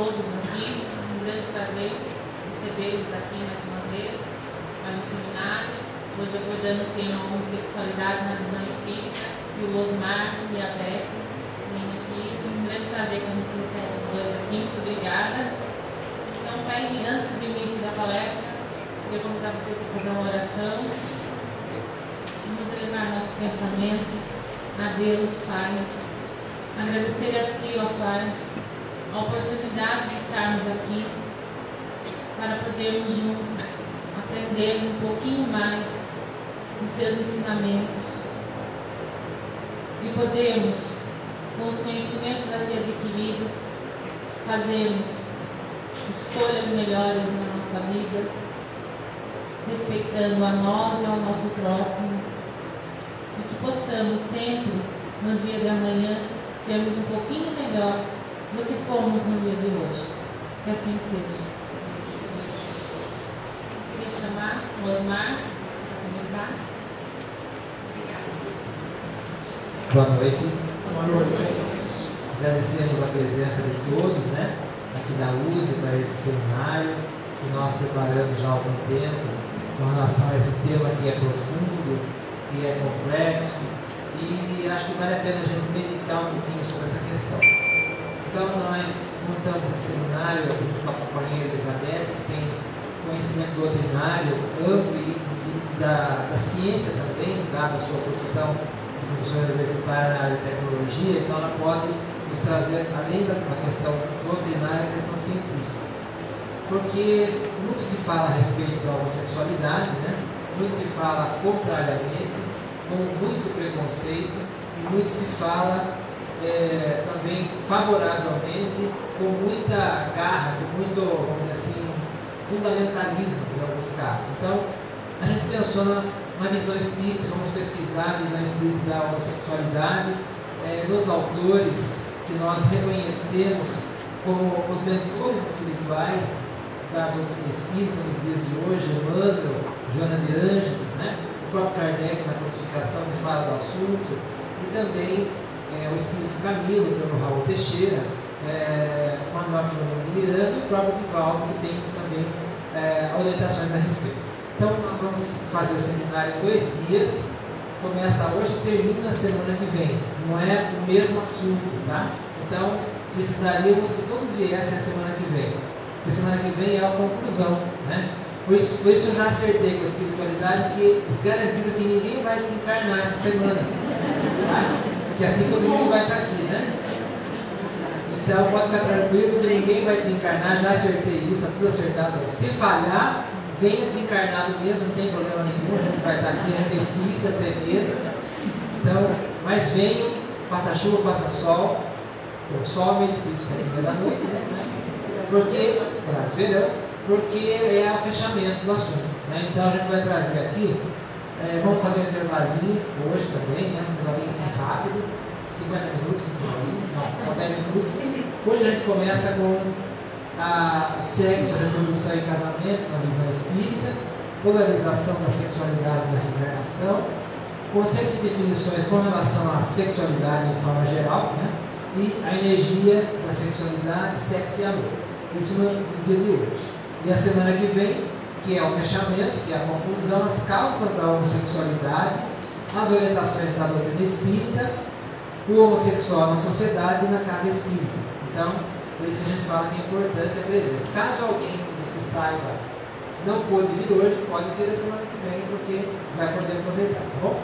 todos aqui. Um grande prazer recebê-los aqui mais uma vez, mais um seminário. Hoje abordando o tema homossexualidade na visão espírita, e o Osmar e a Beth vêm aqui. Um grande prazer que a gente recebe os dois aqui. Muito obrigada. Então, Pai, antes do início da palestra, eu queria convidar vocês para fazer uma oração. Vamos elevar nosso pensamento a Deus, Pai. Agradecer a Ti, ó Pai, a oportunidade de estarmos aqui para podermos juntos aprender um pouquinho mais de Seus ensinamentos e podermos, com os conhecimentos aqui adquiridos, fazermos escolhas melhores na nossa vida, respeitando a nós e ao nosso próximo, e que possamos sempre, no dia de amanhã, sermos um pouquinho melhor do que fomos no dia de hoje. Que assim seja. Eu queria chamar o Osmar para começar. Boa noite. Boa noite. Agradecemos a presença de todos, aqui da USE para esse seminário que nós preparamos já há algum tempo com relação a esse tema que é profundo, que é complexo. E acho que vale a pena a gente meditar um pouquinho sobre essa questão. Então, nós montamos esse seminário aqui com a companheira Elizabeth, que tem conhecimento doutrinário amplo e da ciência também, dada a sua profissão de professora universitária na área de tecnologia. Então, ela pode nos trazer, além da questão doutrinária, a questão científica. Porque muito se fala a respeito da homossexualidade, muito se fala contrariamente, com muito preconceito, e muito se fala também favoravelmente, com muita garra, com muito, vamos dizer assim, fundamentalismo em alguns casos. Então, a gente pensou na visão espírita, vamos pesquisar a visão espírita da homossexualidade, nos autores que nós reconhecemos como os mentores espirituais da doutrina espírita nos dias de hoje, Emmanuel, Joana de Ângeles, o próprio Kardec na codificação que fala do assunto, e também o Espírito Camilo, pelo Raul Teixeira, Manuel Filomeno de Miranda, e o próprio Divaldo, que tem também orientações a respeito. Então, nós vamos fazer o seminário em 2 dias, começa hoje e termina na semana que vem. Não é o mesmo assunto, tá? Então, precisaríamos que todos viessem a semana que vem. Porque semana que vem é a conclusão, Por isso eu já acertei com a espiritualidade que eles garantiram que ninguém vai desencarnar essa semana, tá? Porque assim todo mundo vai estar aqui, Então pode ficar tranquilo que ninguém vai desencarnar, já acertei isso, está tudo acertado. Se falhar, venha desencarnado mesmo, não tem problema nenhum, a gente vai estar aqui, a gente tem espírito, tem medo. Então, mas venham, faça chuva, faça sol. O sol é meio difícil, 7h30 da noite, porque, verão, porque é o fechamento do assunto. Então a gente vai trazer aqui, vamos fazer um intervalinho hoje também, um intervalinho assim rápido, 50 minutos, não, só 10 minutos. Hoje a gente começa com o sexo, a reprodução e casamento na visão espírita, polarização da sexualidade na reencarnação, conceitos e definições com relação à sexualidade de forma geral, e a energia da sexualidade, sexo e amor. Isso no dia de hoje. E a semana que vem, que é o fechamento, que é a conclusão, as causas da homossexualidade, as orientações da doutrina espírita, o homossexual na sociedade e na casa espírita. Então, por isso que a gente fala que é importante a presença. Caso alguém que você saiba não pôde vir hoje, pode vir a semana que vem, porque vai poder aproveitar, tá bom?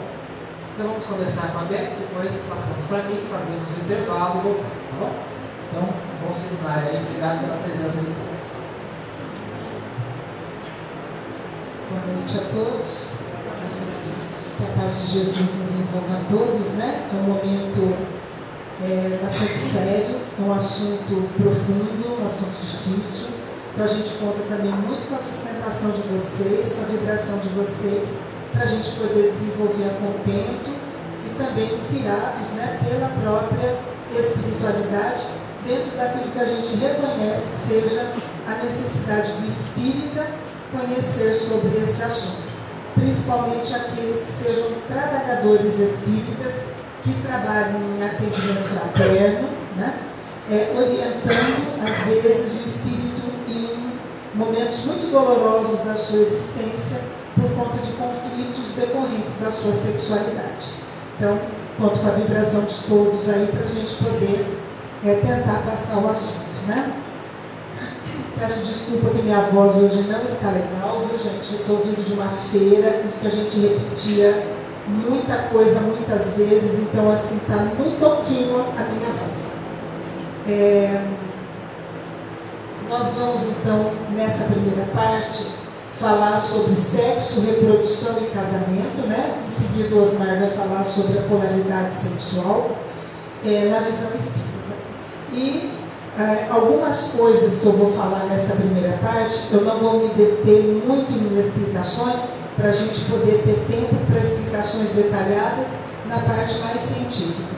Então vamos começar com a Beth, depois passamos para mim, fazemos um intervalo e voltamos, tá bom? Então, bom seminário aí, obrigado pela presença de todos. Boa noite a todos. Que a paz de Jesus nos envolva a todos, É um momento bastante sério, é um assunto profundo, um assunto difícil. Então a gente conta também muito com a sustentação de vocês, com a vibração de vocês, para a gente poder desenvolver a contento e também inspirados pela própria espiritualidade, dentro daquilo que a gente reconhece seja a necessidade do espírita conhecer sobre esse assunto, principalmente aqueles que sejam trabalhadores espíritas, que trabalham em atendimento fraterno, orientando, às vezes, o espírito em momentos muito dolorosos da sua existência por conta de conflitos decorrentes da sua sexualidade. Então, conto com a vibração de todos aí para a gente poder tentar passar o assunto, né? Peço desculpa que minha voz hoje não está legal, viu, gente? Eu estou vindo de uma feira que a gente repetia muita coisa muitas vezes, então assim, está muito pouquinho a minha voz. Nós vamos então, nessa primeira parte, falar sobre sexo, reprodução e casamento, né? Em seguida o Osmar vai falar sobre a polaridade sexual na visão espírita. E algumas coisas que eu vou falar nessa primeira parte, eu não vou me deter muito em explicações, para a gente poder ter tempo para explicações detalhadas na parte mais científica.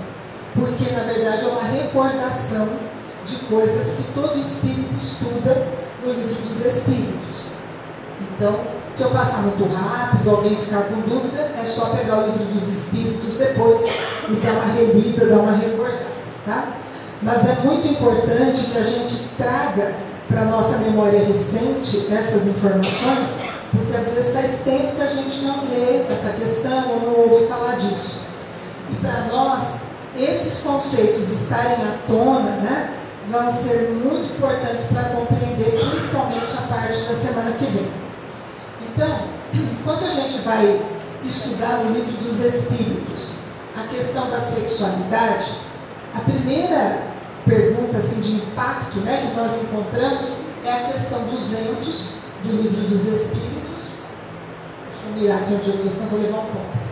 Porque, na verdade, é uma recordação de coisas que todo espírito estuda no Livro dos Espíritos. Então, se eu passar muito rápido, alguém ficar com dúvida, é só pegar o Livro dos Espíritos depois e dar uma relida, dar uma recordada, tá? Mas é muito importante que a gente traga para a nossa memória recente essas informações, porque às vezes faz tempo que a gente não lê essa questão ou não ouve falar disso. E para nós, esses conceitos estarem à tona, né, vão ser muito importantes para compreender principalmente a parte da semana que vem. Então, quando a gente vai estudar no Livro dos Espíritos a questão da sexualidade, a primeira pergunta assim, de impacto, né, que nós encontramos é a questão 200 do Livro dos Espíritos. Deixa eu mirar aqui onde eu estou, senão vou levar um pouco.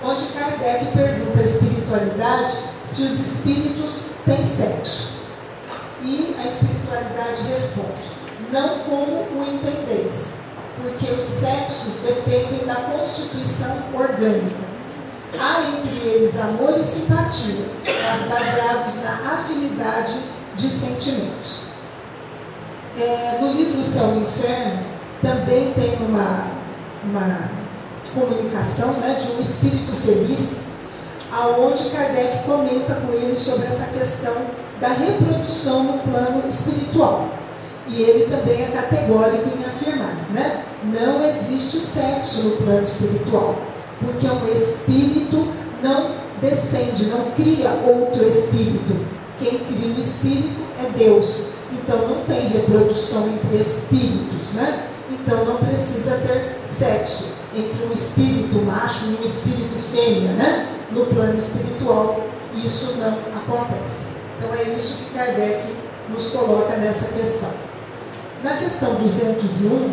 Onde Kardec pergunta à espiritualidade se os espíritos têm sexo. E a espiritualidade responde: não como o entendeis, porque os sexos dependem da constituição orgânica. Há entre eles amor e simpatia, mas baseados na afinidade de sentimentos. No livro O Céu e o Inferno, também tem uma comunicação, né, de um espírito feliz, aonde Kardec comenta com ele sobre essa questão da reprodução no plano espiritual. E ele também é categórico em afirmar, né? Não existe sexo no plano espiritual, porque um espírito não descende, não cria outro espírito. Quem cria o espírito é Deus. Então não tem reprodução entre espíritos, né? Então não precisa ter sexo entre um espírito macho e um espírito fêmea, né? No plano espiritual, isso não acontece. Então é isso que Kardec nos coloca nessa questão. Na questão 201,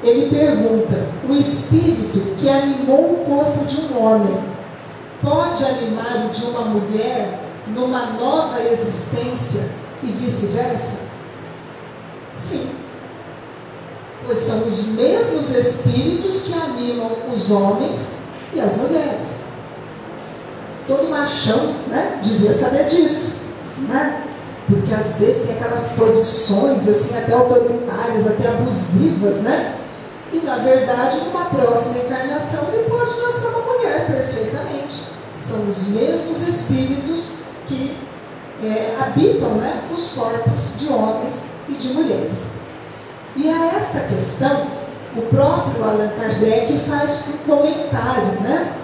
ele pergunta: o espírito que animou o corpo de um homem pode animar o de uma mulher numa nova existência e vice-versa? Sim, pois são os mesmos espíritos que animam os homens e as mulheres. Todo machão, né, devia saber disso, né? Porque às vezes tem aquelas posições assim, até autoritárias, até abusivas, né? E na verdade, numa próxima encarnação, ele pode nascer uma mulher perfeitamente. São os mesmos espíritos que habitam, né, os corpos de homens e de mulheres. E a esta questão, o próprio Allan Kardec faz um comentário, né?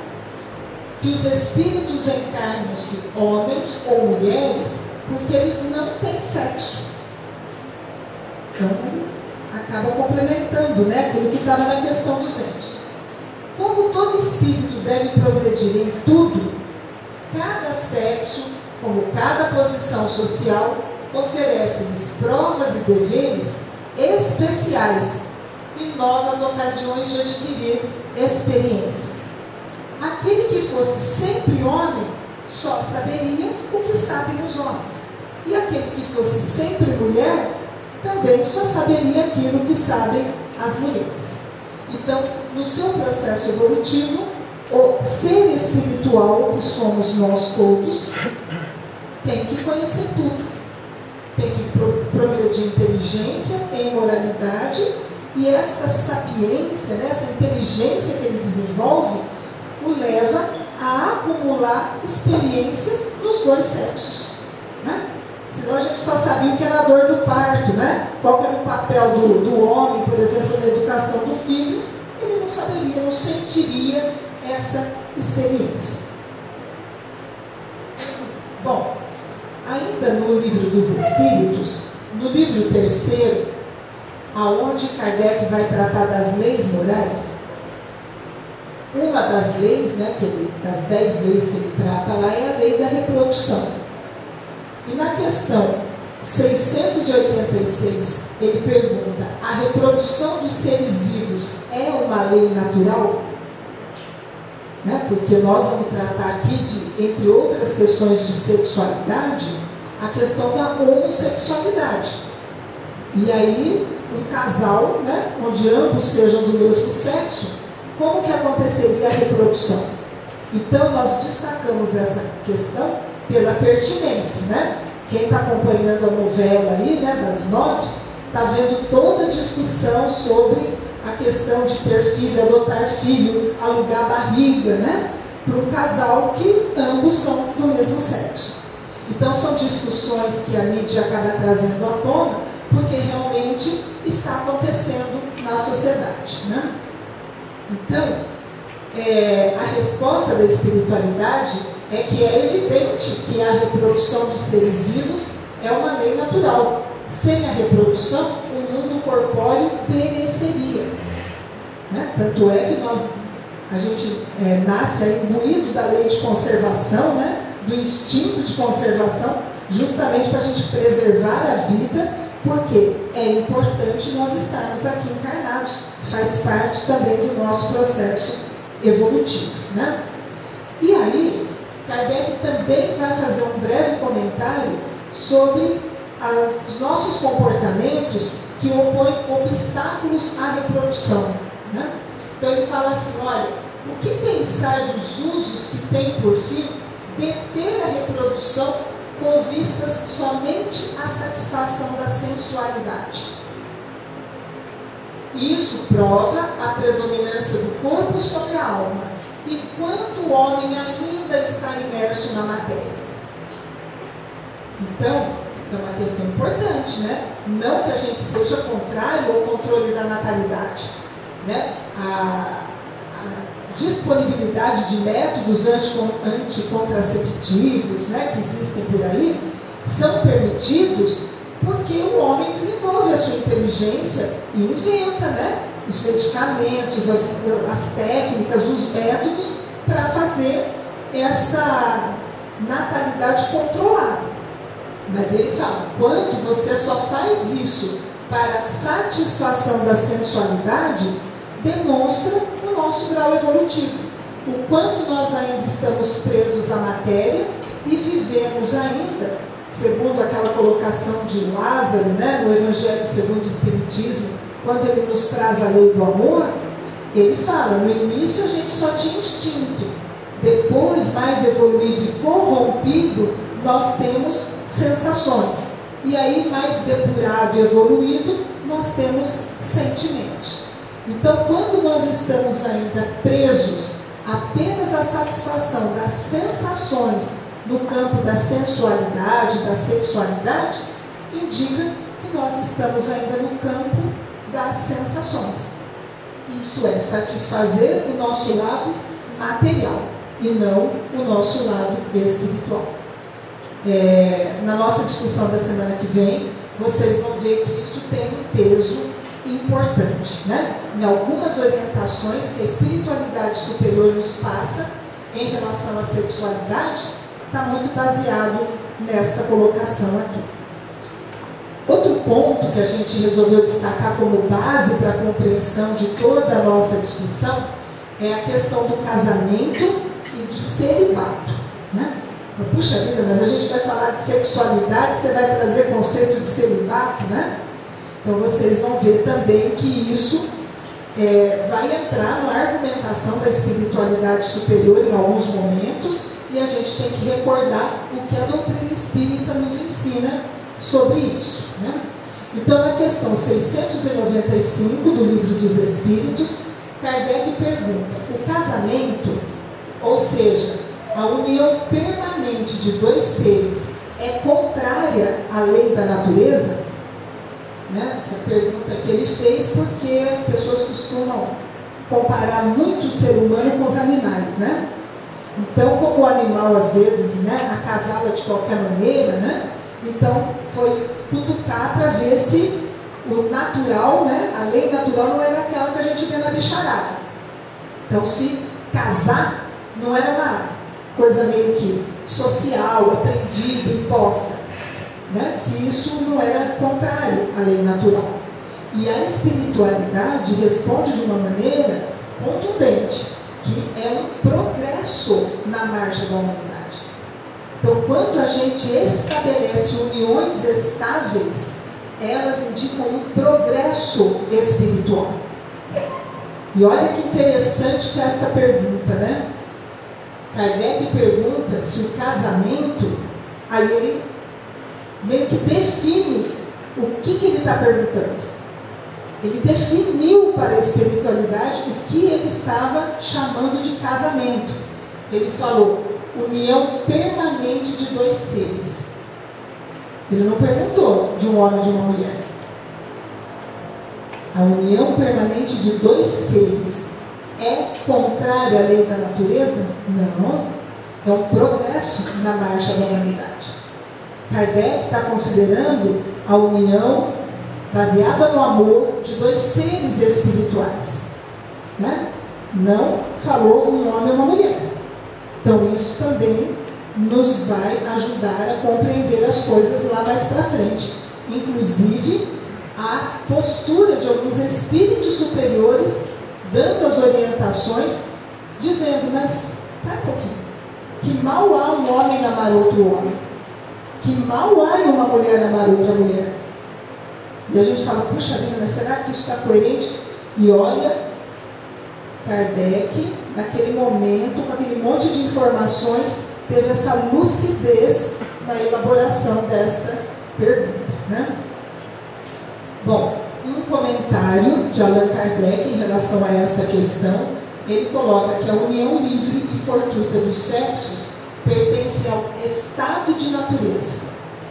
Que os espíritos encarnam-se homens ou mulheres porque eles não têm sexo. Então ele acaba complementando, né, aquilo que estava na questão 200. Como todo espírito deve progredir em tudo, cada sexo, como cada posição social, oferece-lhes provas e deveres especiais e novas ocasiões de adquirir experiências. Aquele que fosse sempre homem só saberia o que sabem os homens, e aquele que fosse sempre mulher também só saberia aquilo que sabem as mulheres. Então, no seu processo evolutivo, o ser espiritual, que somos nós todos, tem que conhecer tudo. Tem que progredir inteligência em moralidade, e essa sapiência, né, essa inteligência que ele desenvolve, o leva a acumular experiências nos dois sexos, né? Se senão a gente só sabia o que era a dor do parto, né? Qual era o papel do homem, por exemplo, na educação do filho. Ele não saberia, não sentiria essa experiência. Bom, ainda no livro dos Espíritos, no livro 3º, aonde Kardec vai tratar das leis morais, uma das leis, né, das 10 leis que ele trata lá, é a lei da reprodução. E na questão 686, ele pergunta: a reprodução dos seres vivos é uma lei natural? Né? Porque nós vamos tratar aqui de, entre outras questões de sexualidade, a questão da homossexualidade. E aí, um casal, né, onde ambos sejam do mesmo sexo, como que aconteceria a reprodução? Então, nós destacamos essa questão pela pertinência, né? Quem está acompanhando a novela aí, né, das 9, está vendo toda a discussão sobre a questão de ter filho, adotar filho, alugar barriga, né? Para um casal que ambos são do mesmo sexo. Então, são discussões que a mídia acaba trazendo à tona, porque realmente está acontecendo na sociedade, né? Então, a resposta da espiritualidade é que é evidente que a reprodução dos seres vivos é uma lei natural. Sem a reprodução, o mundo corpóreo pereceria. Né? Tanto é que a gente nasce aí imbuído da lei de conservação, né? Do instinto de conservação, justamente para a gente preservar a vida, porque é importante nós estarmos aqui encarnados. Faz parte também do nosso processo evolutivo, né? E aí, Kardec também vai fazer um breve comentário sobre os nossos comportamentos que opõem obstáculos à reprodução, né? Então ele fala assim: olha, o que pensar dos usos que tem por fim deter a reprodução com vistas somente à satisfação da sensualidade? Isso prova a predominância do corpo sobre a alma, enquanto o homem ainda está imerso na matéria. Então, é uma questão importante, né? Não que a gente seja contrário ao controle da natalidade, né? A disponibilidade de métodos anticontraceptivos, né, que existem por aí, são permitidos porque o homem desenvolve a sua inteligência e inventa, né, os medicamentos, as técnicas, os métodos para fazer essa natalidade controlada. Mas ele fala, quando você só faz isso para a satisfação da sensualidade, demonstra o nosso grau evolutivo. O quanto nós ainda estamos presos à matéria e vivemos ainda, segundo aquela colocação de Lázaro, né, no Evangelho segundo o Espiritismo, quando ele nos traz a lei do amor, ele fala, no início a gente só tinha instinto, depois, mais evoluído e corrompido, nós temos sensações. E aí, mais depurado e evoluído, nós temos sentimentos. Então, quando nós estamos ainda presos apenas à satisfação das sensações no campo da sensualidade, da sexualidade, indica que nós estamos ainda no campo das sensações. Isso é satisfazer o nosso lado material e não o nosso lado espiritual. Na nossa discussão da semana que vem, vocês vão ver que isso tem um peso importante, né? Em algumas orientações que a espiritualidade superior nos passa em relação à sexualidade, está muito baseado nesta colocação aqui. Outro ponto que a gente resolveu destacar como base para a compreensão de toda a nossa discussão é a questão do casamento e do celibato, né? Puxa vida, mas a gente vai falar de sexualidade, você vai trazer conceito de celibato, né? Então vocês vão ver também que isso vai entrar na argumentação da espiritualidade superior em alguns momentos, e a gente tem que recordar o que a doutrina espírita nos ensina sobre isso, né? Então, na questão 695 do Livro dos Espíritos, Kardec pergunta: o casamento, ou seja, a união permanente de dois seres, é contrária à lei da natureza? Né? Essa pergunta que ele fez, porque as pessoas costumam comparar muito o ser humano com os animais, né? Então, como o animal, às vezes, né, acasala de qualquer maneira, né? Então, foi cutucar para ver se o natural, né, a lei natural não era aquela que a gente vê na bicharada. Então, se casar não era uma coisa meio que social, aprendida, imposta, né? Se isso não era contrário à lei natural. E a espiritualidade responde de uma maneira contundente, que é um progresso na marcha da humanidade. Então, quando a gente estabelece uniões estáveis, elas indicam um progresso espiritual. E olha que interessante que é esta pergunta, né? Kardec pergunta se o casamento, aí ele meio que define o que ele está perguntando. Ele definiu para a espiritualidade o que ele estava chamando de casamento. Ele falou, união permanente de dois seres. Ele não perguntou de um homem e de uma mulher. A união permanente de dois seres é contrária à lei da natureza? Não. É um progresso na marcha da humanidade. Kardec está considerando a união baseada no amor de dois seres espirituais, né? Não falou um homem e uma mulher. Então isso também nos vai ajudar a compreender as coisas lá mais para frente, inclusive a postura de alguns espíritos superiores dando as orientações, dizendo, mas para um pouquinho, que mal há um homem amar outro homem, que mal há uma mulher amar outra mulher. E a gente fala, puxa vida, mas será que isso está coerente? E olha, Kardec, naquele momento, com aquele monte de informações, teve essa lucidez na elaboração desta pergunta, né? Bom, um comentário de Allan Kardec em relação a esta questão, ele coloca que a união livre e fortuita dos sexos pertence ao estado de natureza.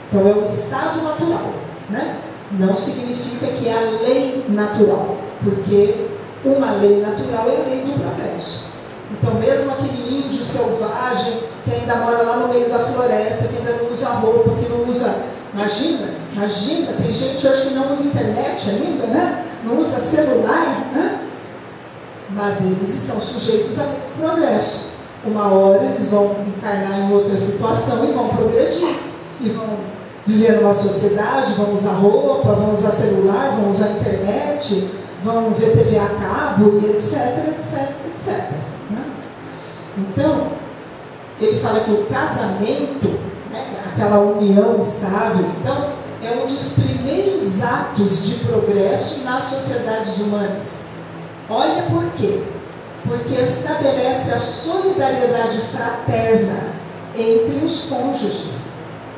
Então é o estado natural, né? Não significa que é a lei natural, porque uma lei natural é a lei do progresso. Então mesmo aquele índio selvagem que ainda mora lá no meio da floresta, que ainda não usa roupa, que não usa... Imagina, tem gente hoje que não usa internet ainda, né? Não usa celular, né? Mas eles estão sujeitos a progresso. Uma hora eles vão encarnar em outra situação e vão progredir. E vão viver numa sociedade, vão usar roupa, vão usar celular, vão usar internet, vão ver TV a cabo e etc. Né? Então, ele fala que o casamento, né, aquela união estável, então, é um dos primeiros atos de progresso nas sociedades humanas. Olha por quê? Porque estabelece a solidariedade fraterna entre os cônjuges,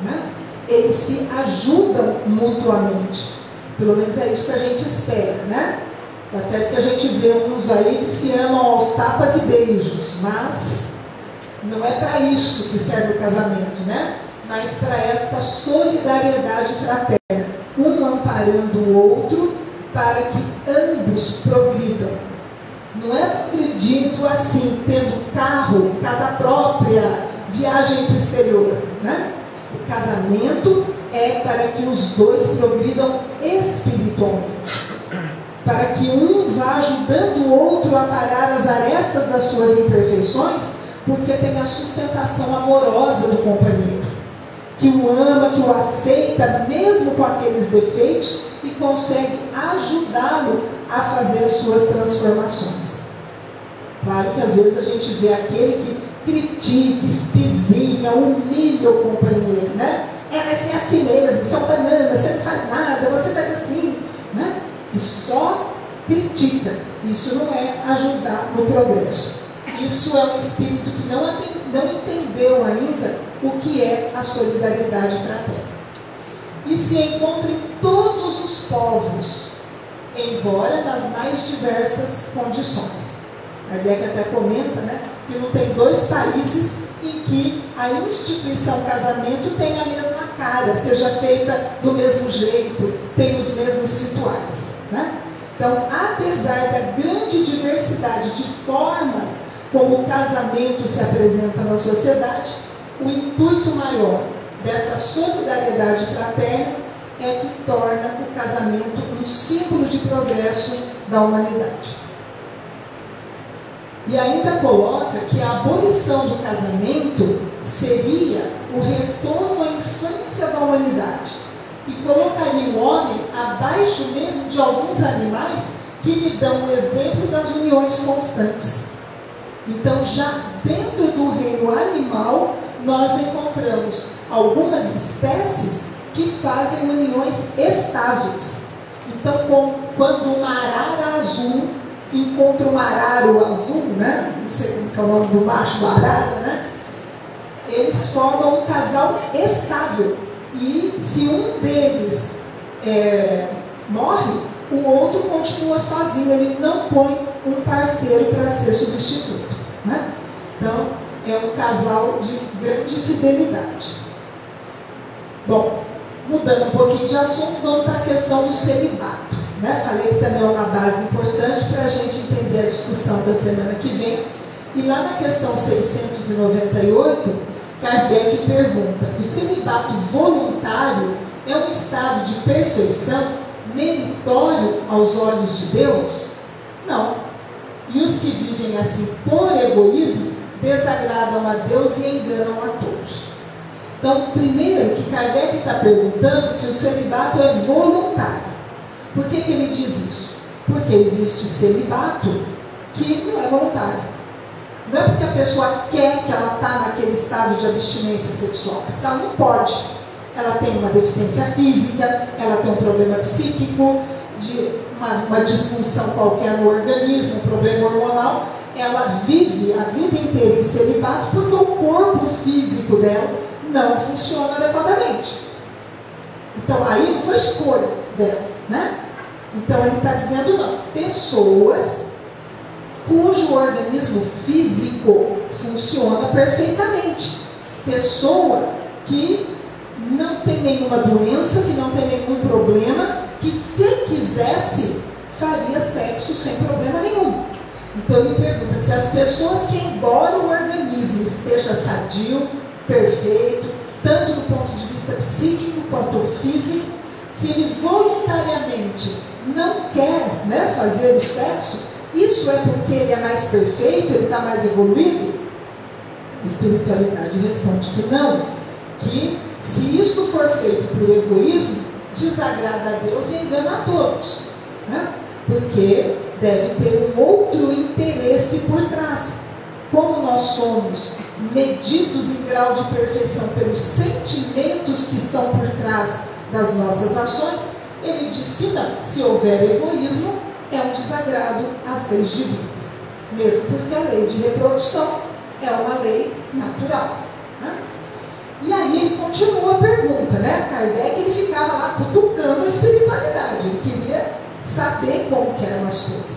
né? Eles se ajudam mutuamente. Pelo menos é isso que a gente espera, né? Tá certo que a gente vê uns aí que se amam aos tapas e beijos, mas não é para isso que serve o casamento, né? Mas para esta solidariedade fraterna, um amparando o outro para que ambos progridam. Não é progredindo assim, tendo carro, casa própria, viagem para o exterior, né? O casamento é para que os dois progridam espiritualmente, para que um vá ajudando o outro a parar as arestas das suas imperfeições, porque tem a sustentação amorosa do companheiro, que o ama, que o aceita, mesmo com aqueles defeitos, e consegue ajudá-lo a fazer as suas transformações. Claro que às vezes a gente vê aquele que critica, espizinha, humilha o companheiro, né? Mas é assim mesmo, só banana, você não faz nada, você faz assim, né? E só critica. Isso não é ajudar no progresso. Isso é um espírito que não entendeu ainda o que é a solidariedade fraterna. E se encontra em todos os povos, embora nas mais diversas condições. Kardec até comenta, né, que não tem dois países em que a instituição casamento tem a mesma cara, seja feita do mesmo jeito, tenha os mesmos rituais, né? Então, apesar da grande diversidade de formas como o casamento se apresenta na sociedade, o intuito maior dessa solidariedade fraterna é que torna o casamento um símbolo de progresso da humanidade. E ainda coloca que a abolição do casamento seria o retorno à infância da humanidade e colocaria o homem abaixo mesmo de alguns animais que lhe dão o exemplo das uniões constantes. Então, já dentro do reino animal, nós encontramos algumas espécies que fazem uniões estáveis. Então, quando uma arara azul encontra um araro azul, né? Não sei como é o nome do macho da arara, né? Eles formam um casal estável. E se um deles morre, o outro continua sozinho, ele não põe um parceiro para ser substituto, né? Então, é um casal de grande fidelidade. Bom, mudando um pouquinho de assunto, vamos para a questão do celibato, né? Falei que também é uma base importante para a gente entender a discussão da semana que vem. E lá na questão 698, Kardec pergunta: o celibato voluntário é um estado de perfeição meritório aos olhos de Deus? Não. E os que vivem assim por egoísmo desagradam a Deus e enganam a todos. Então, primeiro que Kardec está perguntando que o celibato é voluntário. Por que ele diz isso? Porque existe celibato que não é voluntário. Não é porque a pessoa quer que ela está naquele estado de abstinência sexual, porque ela não pode. Ela tem uma deficiência física, ela tem um problema psíquico, de uma disfunção qualquer no organismo, um problema hormonal. Ela vive a vida inteira em celibato porque o corpo físico dela não funciona adequadamente. Então, aí não foi escolha dela, né? Então, ele está dizendo não. Pessoas cujo organismo físico funciona perfeitamente. Pessoa que não tem nenhuma doença, que não tem nenhum problema, que se quisesse, faria sexo sem problema nenhum. Então ele pergunta se as pessoas que, embora o organismo esteja sadio, perfeito, tanto do ponto de vista psíquico quanto físico, se ele voluntariamente não quer, né, fazer o sexo, isso é porque ele é mais perfeito, ele está mais evoluído? A espiritualidade responde que não, que se isso for feito por egoísmo, desagrada a Deus e engana a todos, né? Porque deve ter um outro interesse por trás. Como nós somos medidos em grau de perfeição pelos sentimentos que estão por trás das nossas ações, ele diz que não, se houver egoísmo, é um desagrado às leis divinas, mesmo porque a lei de reprodução é uma lei natural, né? E aí ele continua a pergunta, né? Kardec, ele ficava lá cutucando a espiritualidade, ele queria saber como que eram as coisas.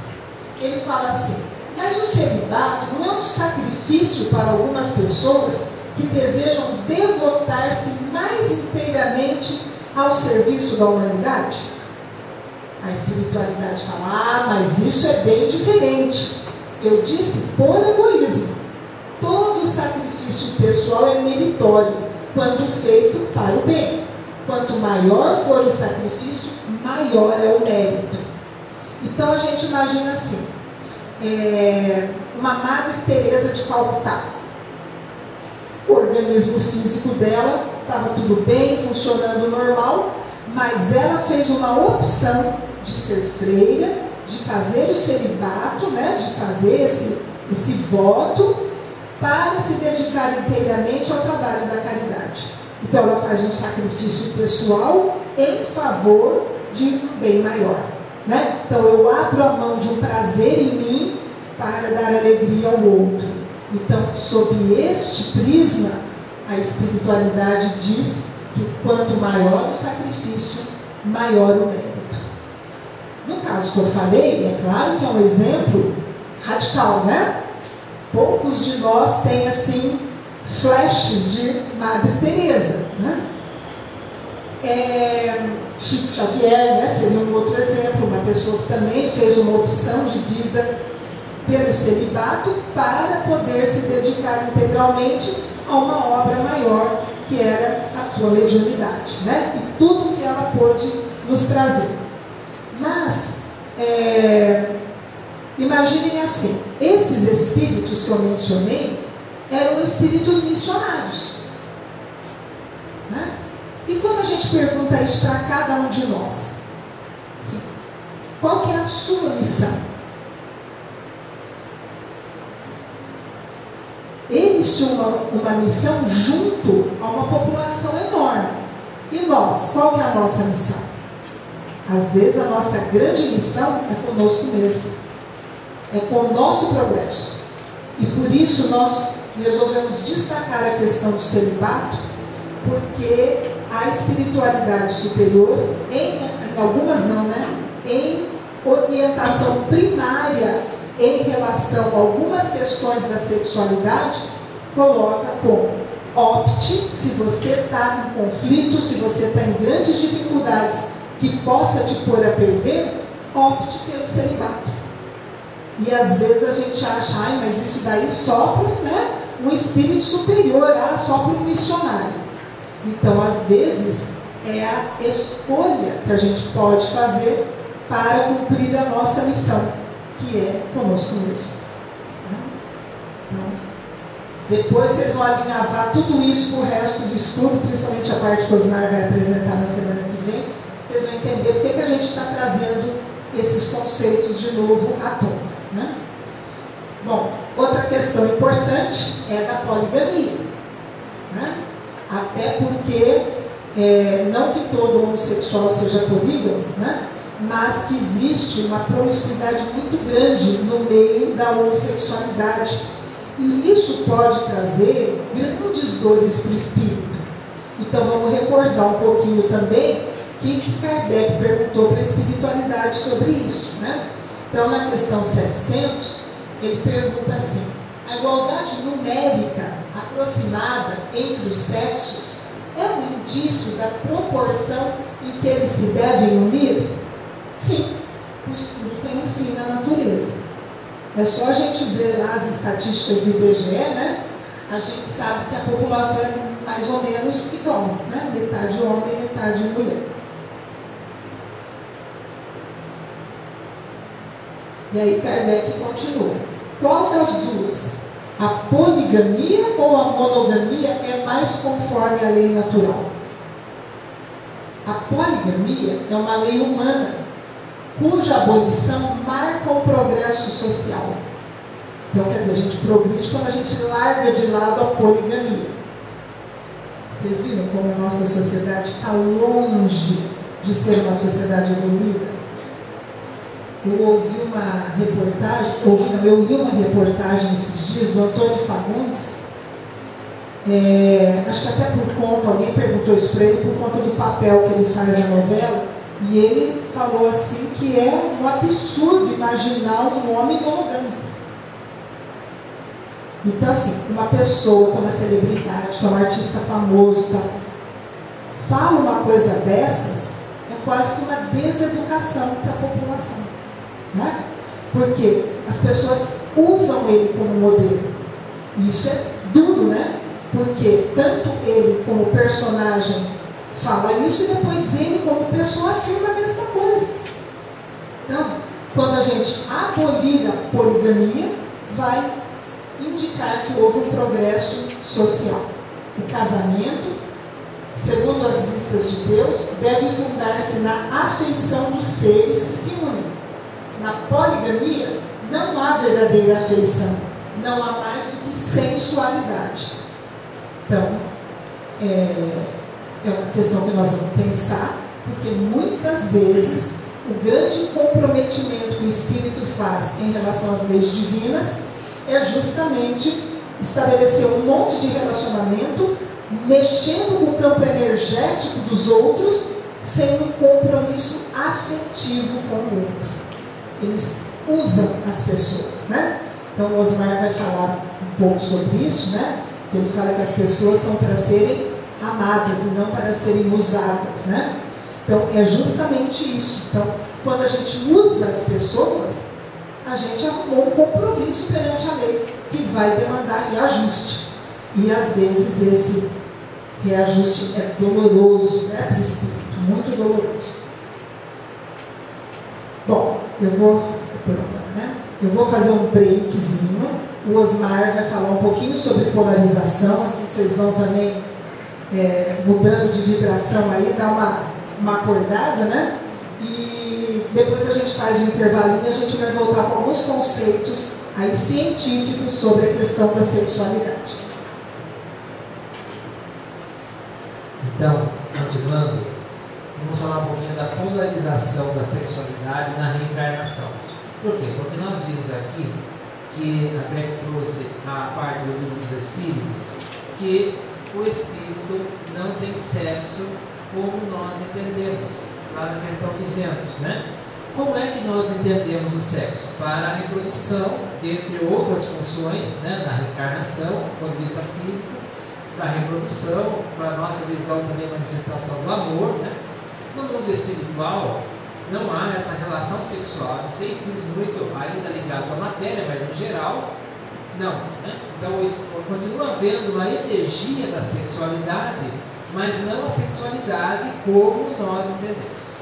Ele fala assim: mas o celibato não é um sacrifício para algumas pessoas que desejam devotar-se mais inteiramente ao serviço da humanidade? A espiritualidade fala: ah, mas isso é bem diferente. Eu disse por egoísmo. Todo sacrifício pessoal é meritório quando feito para o bem. Quanto maior for o sacrifício, maior é o mérito. Então a gente imagina assim, uma Madre Teresa de Calcutá. O organismo físico dela estava tudo bem, funcionando normal, mas ela fez uma opção de ser freira, de fazer o celibato, né, de fazer esse voto, para se dedicar inteiramente ao trabalho da caridade. Então ela faz um sacrifício pessoal em favor de um bem maior, né? Então eu abro a mão de um prazer em mim para dar alegria ao outro. Então, sob este prisma, a espiritualidade diz que quanto maior o sacrifício, maior o mérito. No caso que eu falei, é claro que é um exemplo radical, né? Poucos de nós têm, assim, flashes de Madre Teresa, né? Chico Xavier, né, seria um outro exemplo, uma pessoa que também fez uma opção de vida pelo celibato para poder se dedicar integralmente a uma obra maior, que era a sua mediunidade, né? E tudo que ela pôde nos trazer. Mas, imaginem assim, esses espíritos que eu mencionei eram espíritos missionários, né? E quando a gente pergunta isso para cada um de nós, assim, qual que é a sua missão? Eles tinham uma missão junto a uma população enorme. E nós, qual que é a nossa missão? Às vezes a nossa grande missão é conosco mesmo, é com o nosso progresso. E por isso nós resolvemos destacar a questão do celibato, porque a espiritualidade superior, em algumas não, né? Em orientação primária em relação a algumas questões da sexualidade, coloca como: opte, se você está em conflito, se você está em grandes dificuldades que possa te pôr a perder, opte pelo celibato. E às vezes a gente acha, mas isso daí só para, né, um espírito superior, só para um missionário. Então, às vezes, é a escolha que a gente pode fazer para cumprir a nossa missão, que é conosco mesmo. Então, depois vocês vão alinhavar tudo isso com o resto do estudo, principalmente a parte que o Osmar vai apresentar na semana que vem. Vocês vão entender por que a gente está trazendo esses conceitos de novo à tona, né? Bom, outra questão importante é da poligamia, né? Até porque, não que todo homossexual seja polígamo, né? Mas que existe uma promiscuidade muito grande no meio da homossexualidade. E isso pode trazer grandes dores para o espírito. Então vamos recordar um pouquinho também que Kardec perguntou para a espiritualidade sobre isso, né? Então, na questão 700, ele pergunta assim: a igualdade numérica aproximada entre os sexos é um indício da proporção em que eles se devem unir? Sim, o estudo tem um fim na natureza. É só a gente ver lá as estatísticas do IBGE, né? A gente sabe que a população é mais ou menos igual, né? Metade homem, metade mulher. E aí Kardec continua: qual das duas, a poligamia ou a monogamia, é mais conforme à lei natural? A poligamia é uma lei humana, cuja abolição marca o progresso social. Então, quer dizer, a gente progride quando a gente larga de lado a poligamia. Vocês viram como a nossa sociedade está longe de ser uma sociedade evoluída? Eu ouvi uma reportagem, eu li uma reportagem esses dias do Antônio Fagundes, acho que até por conta, alguém perguntou isso para ele, por conta do papel que ele faz na novela, e ele falou assim que é um absurdo imaginar um homem monogâmico. Então, assim, uma pessoa que é uma celebridade, que é um artista famoso, fala uma coisa dessas, é quase que uma deseducação para a população, né? Porque as pessoas usam ele como modelo. E isso é duro, né? Porque tanto ele como personagem fala isso e depois ele como pessoa afirma a mesma coisa. Então, quando a gente abolir a poligamia, vai indicar que houve um progresso social. O casamento, segundo as vistas de Deus, deve fundar-se na afeição dos seres que se unem. Na poligamia, não há verdadeira afeição, não há mais do que sensualidade. Então, é uma questão que nós vamos pensar, porque muitas vezes o grande comprometimento que o Espírito faz em relação às leis divinas é justamente estabelecer um monte de relacionamento, mexendo com o campo energético dos outros, sem um compromisso afetivo com o outro. Eles usam as pessoas, né? Então o Osmar vai falar um pouco sobre isso, né? Ele fala que as pessoas são para serem amadas e não para serem usadas, né? Então, é justamente isso. Então, quando a gente usa as pessoas, a gente arrumou um compromisso perante a lei, que vai demandar reajuste. E, às vezes, esse reajuste é doloroso, né, para o espírito, muito doloroso. Bom, eu vou fazer um breakzinho. O Osmar vai falar um pouquinho sobre polarização, assim vocês vão também mudando de vibração aí, dar uma acordada, né? E depois a gente faz um intervalinho e a gente vai voltar com alguns conceitos aí científicos sobre a questão da sexualidade. Então, continuando, vamos falar um pouquinho da polarização da sexualidade na reencarnação. Por quê? Porque nós vimos aqui que a Beck trouxe a parte do livro dos Espíritos, que o Espírito não tem sexo como nós entendemos, lá na questão 200, né? Como é que nós entendemos o sexo? Para a reprodução, dentre outras funções, né, na reencarnação, do ponto de vista físico, da reprodução, para a nossa visão também manifestação do amor, né? No mundo espiritual, não há essa relação sexual. Não sei espíritos muito ainda ligados à matéria, mas em geral, não. Né? Então, continua havendo uma energia da sexualidade, mas não a sexualidade como nós entendemos.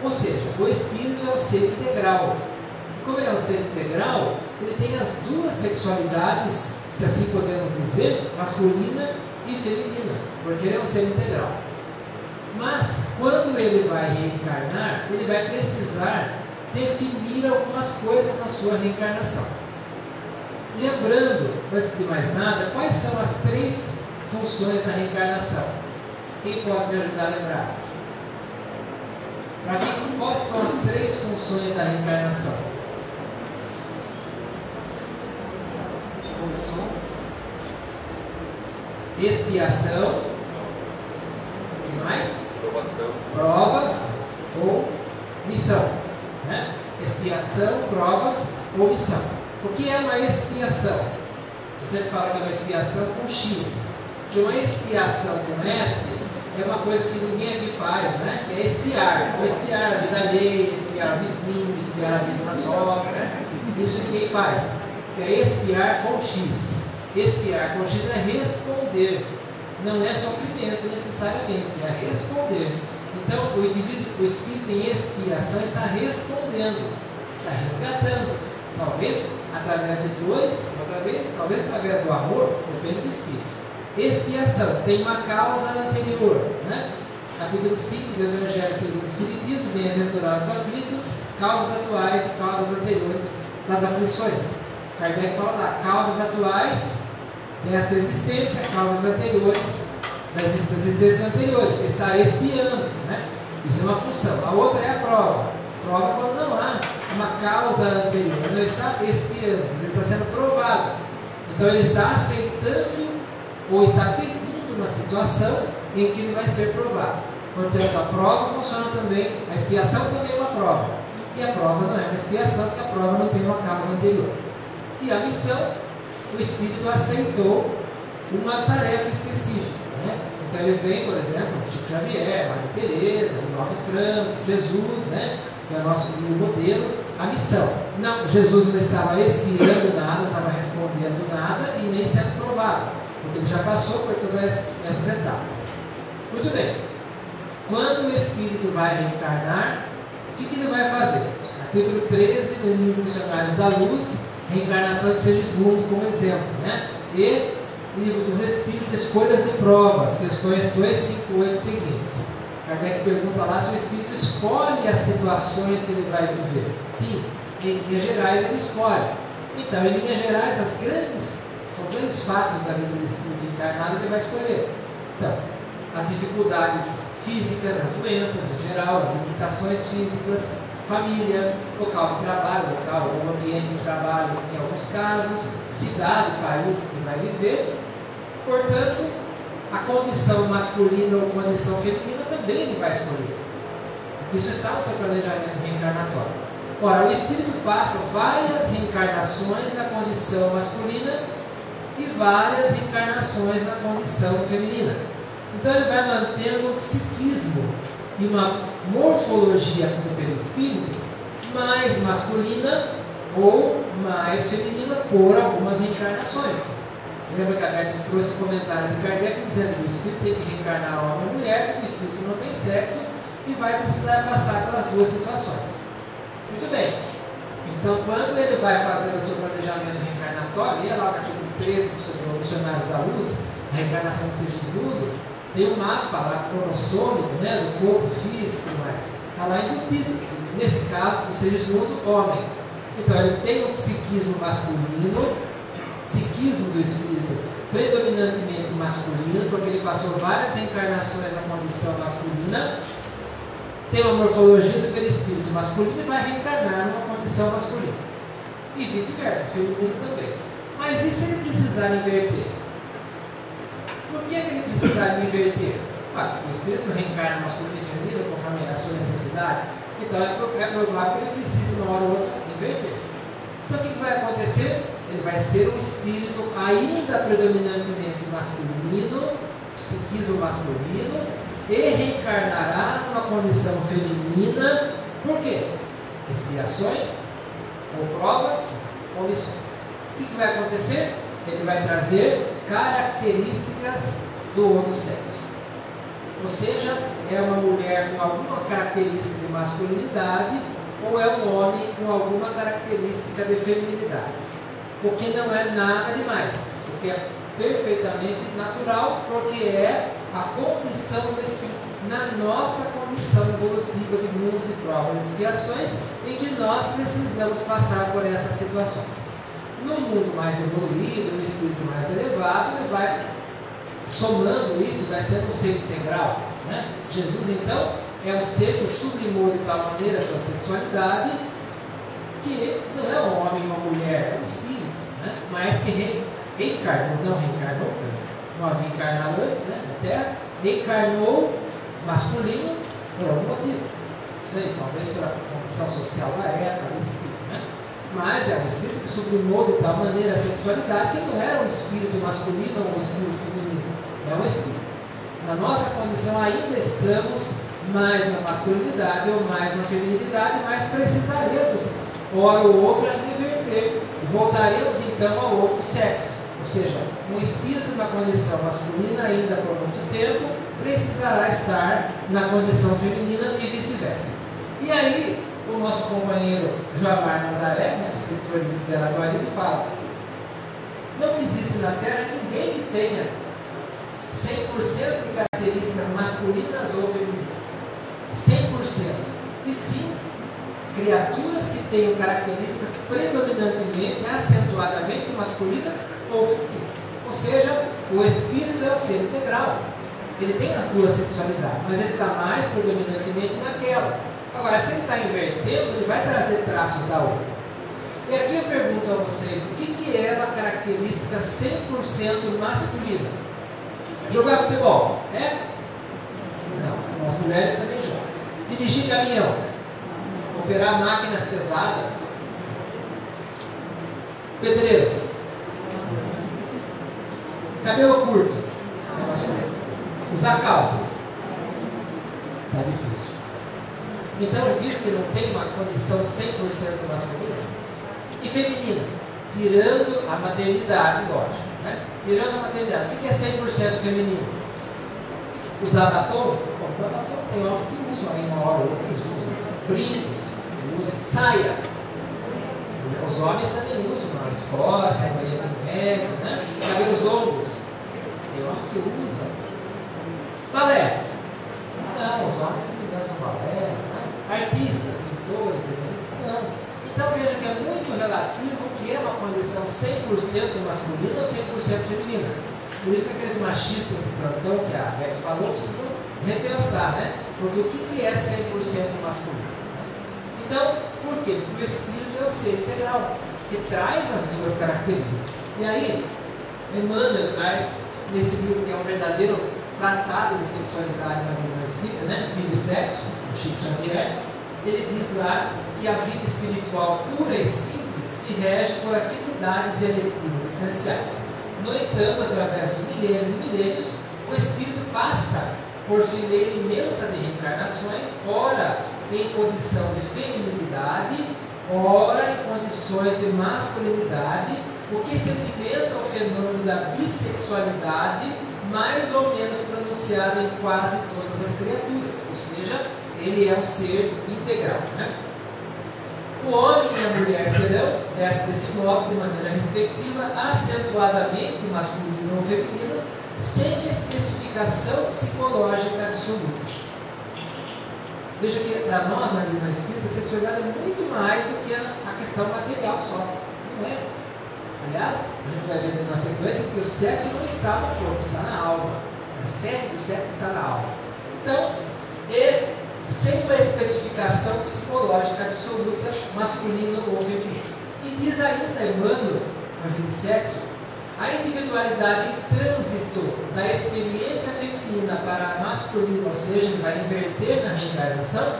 Ou seja, o espírito é o ser integral. Como ele é um ser integral, ele tem as duas sexualidades, se assim podemos dizer, masculina e feminina, porque ele é um ser integral. Mas, quando ele vai reencarnar, ele vai precisar definir algumas coisas na sua reencarnação. Lembrando, antes de mais nada, quais são as 3 funções da reencarnação? Quem pode me ajudar a lembrar? Para quem, quais são as 3 funções da reencarnação? Expiação. O que mais? Provas ou missão, né? Expiação, provas ou missão. O que é uma expiação? Você fala que é uma expiação com X, que uma expiação com S é uma coisa que ninguém aqui faz, né? Que é espiar. Ou espiar a vida alheia, espiar o vizinho, espiar a vida da sogra, né? Isso ninguém faz. Que é espiar com X. Espiar com X é responder. Não é sofrimento necessariamente, é responder. Então, o indivíduo, o espírito em expiação está respondendo, está resgatando. Talvez através de dores, talvez através do amor, depende do espírito. Expiação tem uma causa anterior, né? Capítulo 5 do Evangelho segundo o Espiritismo, bem-aventurados os aflitos, causas atuais e causas anteriores das aflições. Kardec fala lá, causas atuais desta existência, causas anteriores das existências anteriores. Ele está expiando, né? Isso é uma função. A outra é a prova. Prova quando não há uma causa anterior. Ele não está expiando, mas ele está sendo provado. Então ele está aceitando ou está pedindo uma situação em que ele vai ser provado. Portanto, a prova funciona também, a expiação também é uma prova. E a prova não é uma expiação, porque a prova não tem uma causa anterior. E a missão, o Espírito aceitou uma tarefa específica, né? Então ele vem, por exemplo, Chico Xavier, Maria Teresa, Divaldo Franco, Jesus, né? Que é o nosso modelo, a missão. Não, Jesus não estava expirando nada, não estava respondendo nada e nem sendo provado, porque ele já passou por todas essas etapas. Muito bem. Quando o Espírito vai reencarnar, o que ele vai fazer? Capítulo 13 do livro Missionários da Luz, reencarnação de Segismundo como exemplo, né? E livro dos Espíritos, escolhas de provas, questões 2, 5, 8 seguintes. Kardec pergunta lá se o Espírito escolhe as situações que ele vai viver. Sim, em linhas gerais ele escolhe. Então, em linhas gerais, são grandes fatos da vida do Espírito encarnado que ele vai escolher. Então, as dificuldades físicas, as doenças em geral, as limitações físicas, família, local de trabalho, local ou ambiente de trabalho em alguns casos, cidade, país que vai viver. Portanto, a condição masculina ou condição feminina também ele vai escolher. Isso está no seu planejamento reencarnatório. Ora, o Espírito passa várias reencarnações na condição masculina e várias reencarnações na condição feminina. Então ele vai mantendo um psiquismo e uma morfologia pelo espírito mais masculina ou mais feminina por algumas reencarnações. Lembra que a Beth trouxe o comentário de Kardec dizendo que o espírito tem que reencarnar homem ou mulher, porque o espírito não tem sexo e vai precisar passar pelas duas situações. Muito bem. Então, quando ele vai fazer o seu planejamento reencarnatório, ia lá o capítulo 13 do Missionários da Luz, a reencarnação de Segismundo, tem um mapa lá cronossômico, né, do corpo físico e tudo mais. Está lá embutido. Nesse caso, o Segismundo, homem. Então, ele tem um psiquismo masculino, psiquismo do espírito predominantemente masculino, porque ele passou várias reencarnações na condição masculina, tem uma morfologia do perispírito masculino e vai reencarnar numa condição masculina. E vice-versa, feminino também. Mas e se ele precisar inverter? Por que ele precisar inverter? O espírito reencarna masculino e feminino conforme a sua necessidade. Então é provável que ele precise uma hora ou outra inverter. Então o que vai acontecer? Ele vai ser um espírito ainda predominantemente masculino, psiquismo masculino, e reencarnará numa condição feminina. Por quê? Expiações, ou provas, ou missões. O que vai acontecer? Ele vai trazer características do outro sexo. Ou seja, é uma mulher com alguma característica de masculinidade, ou é um homem com alguma característica de feminilidade. O que não é nada demais, o que é perfeitamente natural, porque é a condição do espírito, na nossa condição evolutiva de mundo de provas e expiações, em que nós precisamos passar por essas situações. No mundo mais evoluído, no espírito mais elevado, ele vai somando isso, vai sendo um ser integral, né? Jesus, então, é um ser que sublimou de tal maneira a sua sexualidade, que não é um homem ou uma mulher, é um espírito, né? Mas que reencarnou, não reencarnou, não havia encarnado antes, né, na Terra, reencarnou masculino por algum motivo. Não sei, talvez pela condição social da época, desse tipo, né? Mas é um espírito que sublimou de tal maneira a sexualidade que não era um espírito masculino ou um espírito feminino, é um espírito. Na nossa condição ainda estamos mais na masculinidade ou mais na feminilidade, mas precisaremos, hora ou outra, inverter. Voltaremos então ao outro sexo. Ou seja, um espírito na condição masculina ainda por muito tempo precisará estar na condição feminina e vice-versa. E aí, o nosso companheiro Joamar Nazaré, né, escritor de literatura, ele fala: não existe na Terra ninguém que tenha 100% de características masculinas ou femininas. 100%. E sim, criaturas que tenham características predominantemente, acentuadamente masculinas ou femininas. Ou seja, o espírito é o ser integral. Ele tem as duas sexualidades, mas ele está mais predominantemente naquela. Agora, se ele está invertendo, ele vai trazer traços da outra. E aqui eu pergunto a vocês, o que é uma característica 100% masculina? Jogar futebol, é? Não, as mulheres também jogam. Dirigir caminhão, operar máquinas pesadas, pedreiro, cabelo curto, é masculino. Usar calças, está difícil. Então eu visto que não tem uma condição 100% masculina e feminina, tirando a maternidade, lógico, né? Tirando a maternidade, o que é 100% feminino? Usar batom? Bom, usar batom tem homens que usam aí uma hora ou outra, eles usam brincos, usam saia. Os homens também usam na escola, saia Oriente Médio, né? Cabelos longos, tem homens que usam. Balé? Não, os homens que dançam balé, né? Artistas, pintores, desenhistas, não. Então veja que é muito relativo o que é uma condição 100% masculina ou 100% feminina. Por isso que aqueles machistas de plantão que a Beth falou precisam repensar, né? Porque o que é 100% masculino? Então, por quê? Porque o espírito é o ser integral, que traz as duas características. E aí, Emmanuel traz, nesse livro que é um verdadeiro tratado de sexualidade na visão espírita, né? Vida e Sexo, do Chico Xavier, ele diz lá que a vida espiritual pura e simples se rege por afinidades eletivas essenciais. No entanto, através dos milênios e milênios, o o espírito passa por fileira imensa de reencarnações, ora em posição de feminilidade, ora em condições de masculinidade, o que sedimenta o fenômeno da bissexualidade, mais ou menos pronunciado em quase todas as criaturas, ou seja, ele é um ser integral, né? O homem e a mulher serão, desse modo, de maneira respectiva, acentuadamente masculino ou feminino, sem especificação psicológica absoluta. Veja que, para nós, na visão espírita, a sexualidade é muito mais do que a questão material só. Não é? Aliás, a gente vai ver na sequência que o sexo não está no corpo, está na alma. O sexo está na alma. Então, sem uma especificação psicológica absoluta, masculino ou feminino. E diz ainda Emmanuel, na vida de sexo, a individualidade em trânsito da experiência feminina para a masculina, ou seja, ele vai inverter na reencarnação,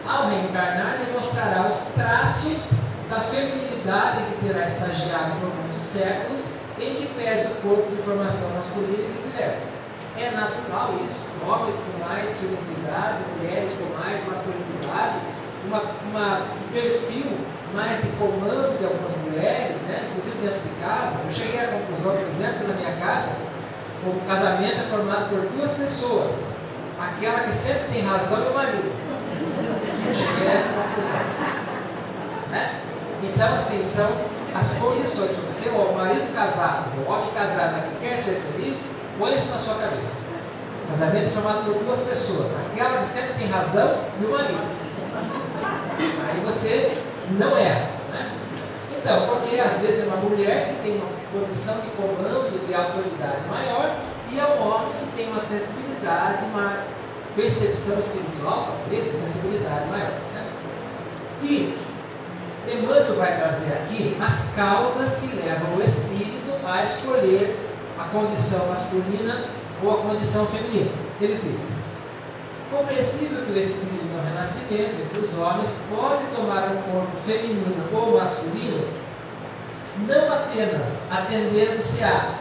ao reencarnar demonstrará os traços da feminilidade que terá estagiado por muitos séculos, em que pese o corpo de formação masculina e vice-versa. É natural isso, homens com mais feminilidade, mulheres com mais masculinidade, um perfil mais de comando de algumas mulheres, né? Inclusive dentro de casa. Eu cheguei à conclusão, por exemplo, que na minha casa o casamento é formado por duas pessoas, aquela que sempre tem razão e o marido. Eu cheguei a essa conclusão, né? Então, assim, são as condições para você, o marido casado, o homem casado que quer ser feliz, põe isso na sua cabeça. O casamento é formado por duas pessoas, aquela que sempre tem razão e o marido. Aí você não erra, né? Então, porque às vezes é uma mulher que tem uma condição de comando e de autoridade maior, e é um homem que tem uma sensibilidade, uma percepção espiritual, talvez, uma sensibilidade maior, né? E Emmanuel vai trazer aqui as causas que levam o espírito a escolher a condição masculina ou a condição feminina. Ele diz: compreensível que o espírito no renascimento entre os homens pode tomar um corpo feminino ou masculino, não apenas atendendo-se a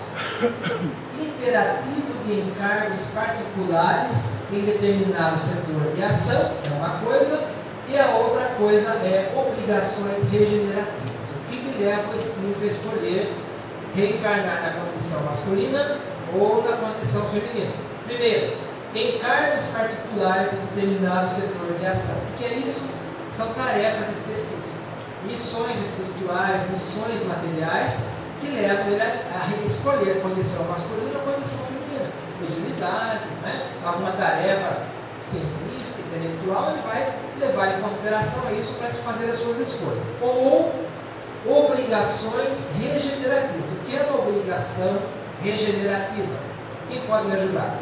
imperativo de encargos particulares em determinado setor de ação, é uma coisa, e a outra coisa é obrigações regenerativas. O que leva o espírito a escolher reencarnar na condição masculina ou na condição feminina? Primeiro, encargos particulares de determinado setor de ação. O que é isso? São tarefas específicas, missões espirituais, missões materiais, que levam ele a escolher a condição masculina ou a condição feminina. Mediunidade, né? Alguma tarefa científica, intelectual, ele vai levar em consideração isso para fazer as suas escolhas. Ou obrigações regenerativas. O que é uma obrigação regenerativa? Quem pode me ajudar?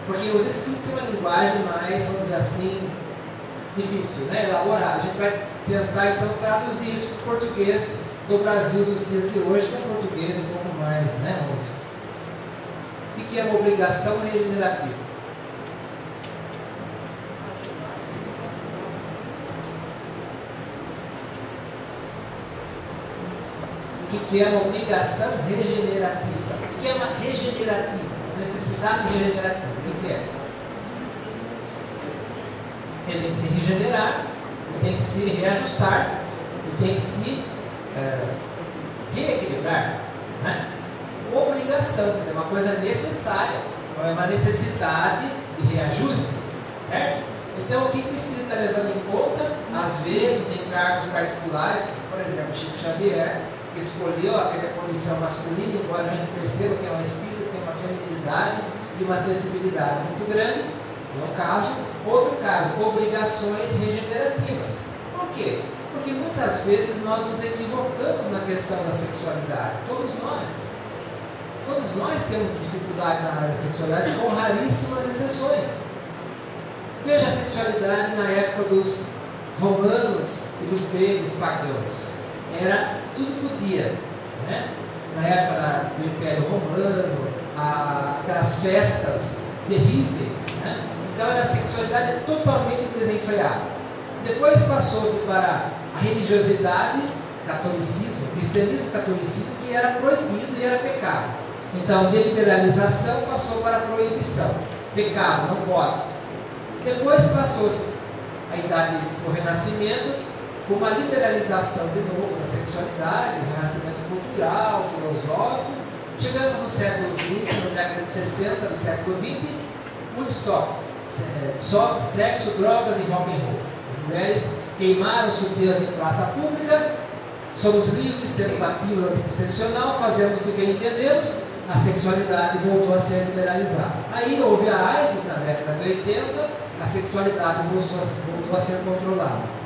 Porque os espíritos têm uma linguagem mais, vamos dizer assim, difícil, né? Elaborada. A gente vai tentar então traduzir isso para o português do Brasil dos dias de hoje, que é português um pouco mais, né? O que é uma obrigação regenerativa? O que é uma obrigação regenerativa? O que é uma regenerativa? Necessidade regenerativa? O que é? Ele tem que se regenerar, ele tem que se reajustar, ele tem que se reequilibrar, né? Obrigação, quer dizer, uma coisa necessária, não é uma necessidade de reajuste, certo? Então, o que o Espírito está levando em conta? Às vezes, em cargos particulares, por exemplo, Chico Xavier, que escolheu aquela condição masculina, embora a gente perceba que é um espírito que tem uma feminilidade e uma sensibilidade muito grande, é um caso. Outro caso, obrigações regenerativas. Por quê? Porque muitas vezes nós nos equivocamos na questão da sexualidade. Todos nós temos dificuldade na área da sexualidade, com raríssimas exceções. Veja a sexualidade na época dos romanos e dos gregos pagãos. Era tudo podia, né? Na época do Império Romano, aquelas festas terríveis, né? Então era a sexualidade totalmente desenfreada. Depois passou-se para a religiosidade, catolicismo, cristianismo e catolicismo, que era proibido e era pecado. Então, de liberalização passou para proibição. Pecado, não pode. Depois passou-se a idade do Renascimento, com uma liberalização de novo da sexualidade, renascimento cultural, filosófico. Chegamos no século XX, na década de 60 do século XX, Woodstock, só sexo, drogas e rock and roll. As mulheres queimaram sutiãs em praça pública, somos livres, temos a pílula anticoncepcional, fazemos o que bem entendemos, a sexualidade voltou a ser liberalizada. Aí houve a AIDS na década de 80, a sexualidade voltou a ser controlada.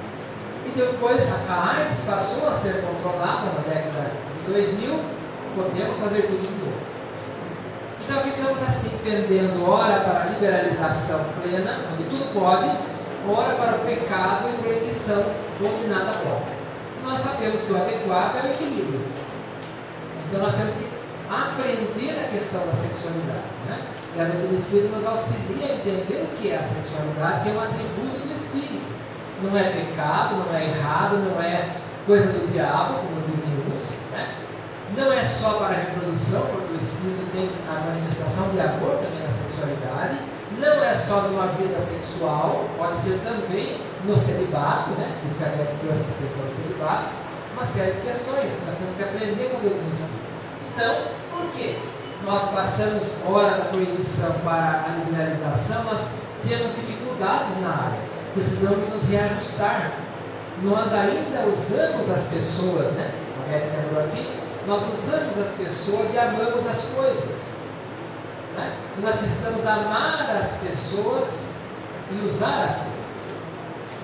E depois a AIDS passou a ser controlada na década de 2000, podemos fazer tudo de novo. Então ficamos assim, pendendo ora para a liberalização plena, onde tudo pode, ora para o pecado e proibição, onde nada pode. E nós sabemos que o adequado é o equilíbrio. Então nós temos que aprender a questão da sexualidade, né? E a doutrina espírita nos auxilia a entender o que é a sexualidade, que é um atributo do espírito. Não é pecado, não é errado, não é coisa do diabo, como dizem uns, né? Não é só para a reprodução, porque o espírito tem a manifestação de amor também na sexualidade. Não é só numa vida sexual, pode ser também no celibato, né? Por isso que a Bíblia trouxe essa questão do celibato, uma série de questões que nós temos que aprender com a doutrina espírita. Então, por quê? Nós passamos hora da proibição para a liberalização, nós temos dificuldades na área, precisamos nos reajustar. Nós ainda usamos as pessoas, né? A Beth lembrou aqui, nós usamos as pessoas e amamos as coisas, né? E nós precisamos amar as pessoas e usar as coisas.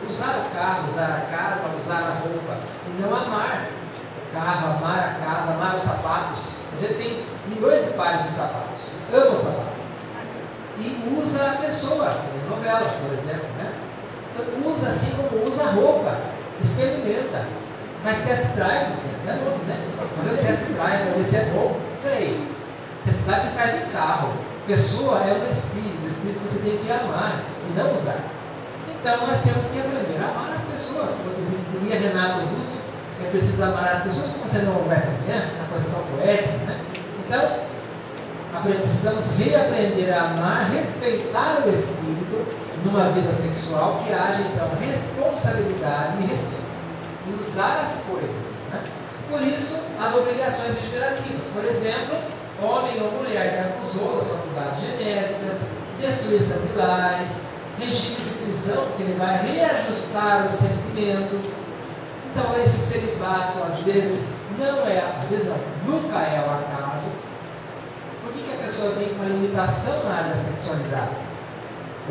Usar o carro, usar a casa, usar a roupa, e não amar o carro, amar a casa, amar os sapatos. A gente tem milhões de pares de sapatos, ama o sapato. E usa a pessoa, em novela, por exemplo, né? Então, usa assim como usa a roupa, experimenta, faz test drive, é novo, né? Fazendo test drive para ver se é bom. Peraí, test drive você faz em carro, pessoa é um espírito, o espírito você tem que amar e não usar. Então nós temos que aprender a amar as pessoas, como diria Renato Russo, é preciso amar as pessoas como você não houvesse amanhã, uma coisa tão poética, né? Então, precisamos reaprender a amar, respeitar o espírito numa vida sexual que haja então responsabilidade e respeito, e usar as coisas, né? Por isso, as obrigações legislativas, por exemplo, homem ou mulher que acusou das faculdades genésicas, destruição de lares, regime de prisão, que ele vai reajustar os sentimentos. Então, esse celibato, às vezes, nunca é ao acaso. Por que a pessoa vem com uma limitação na área da sexualidade?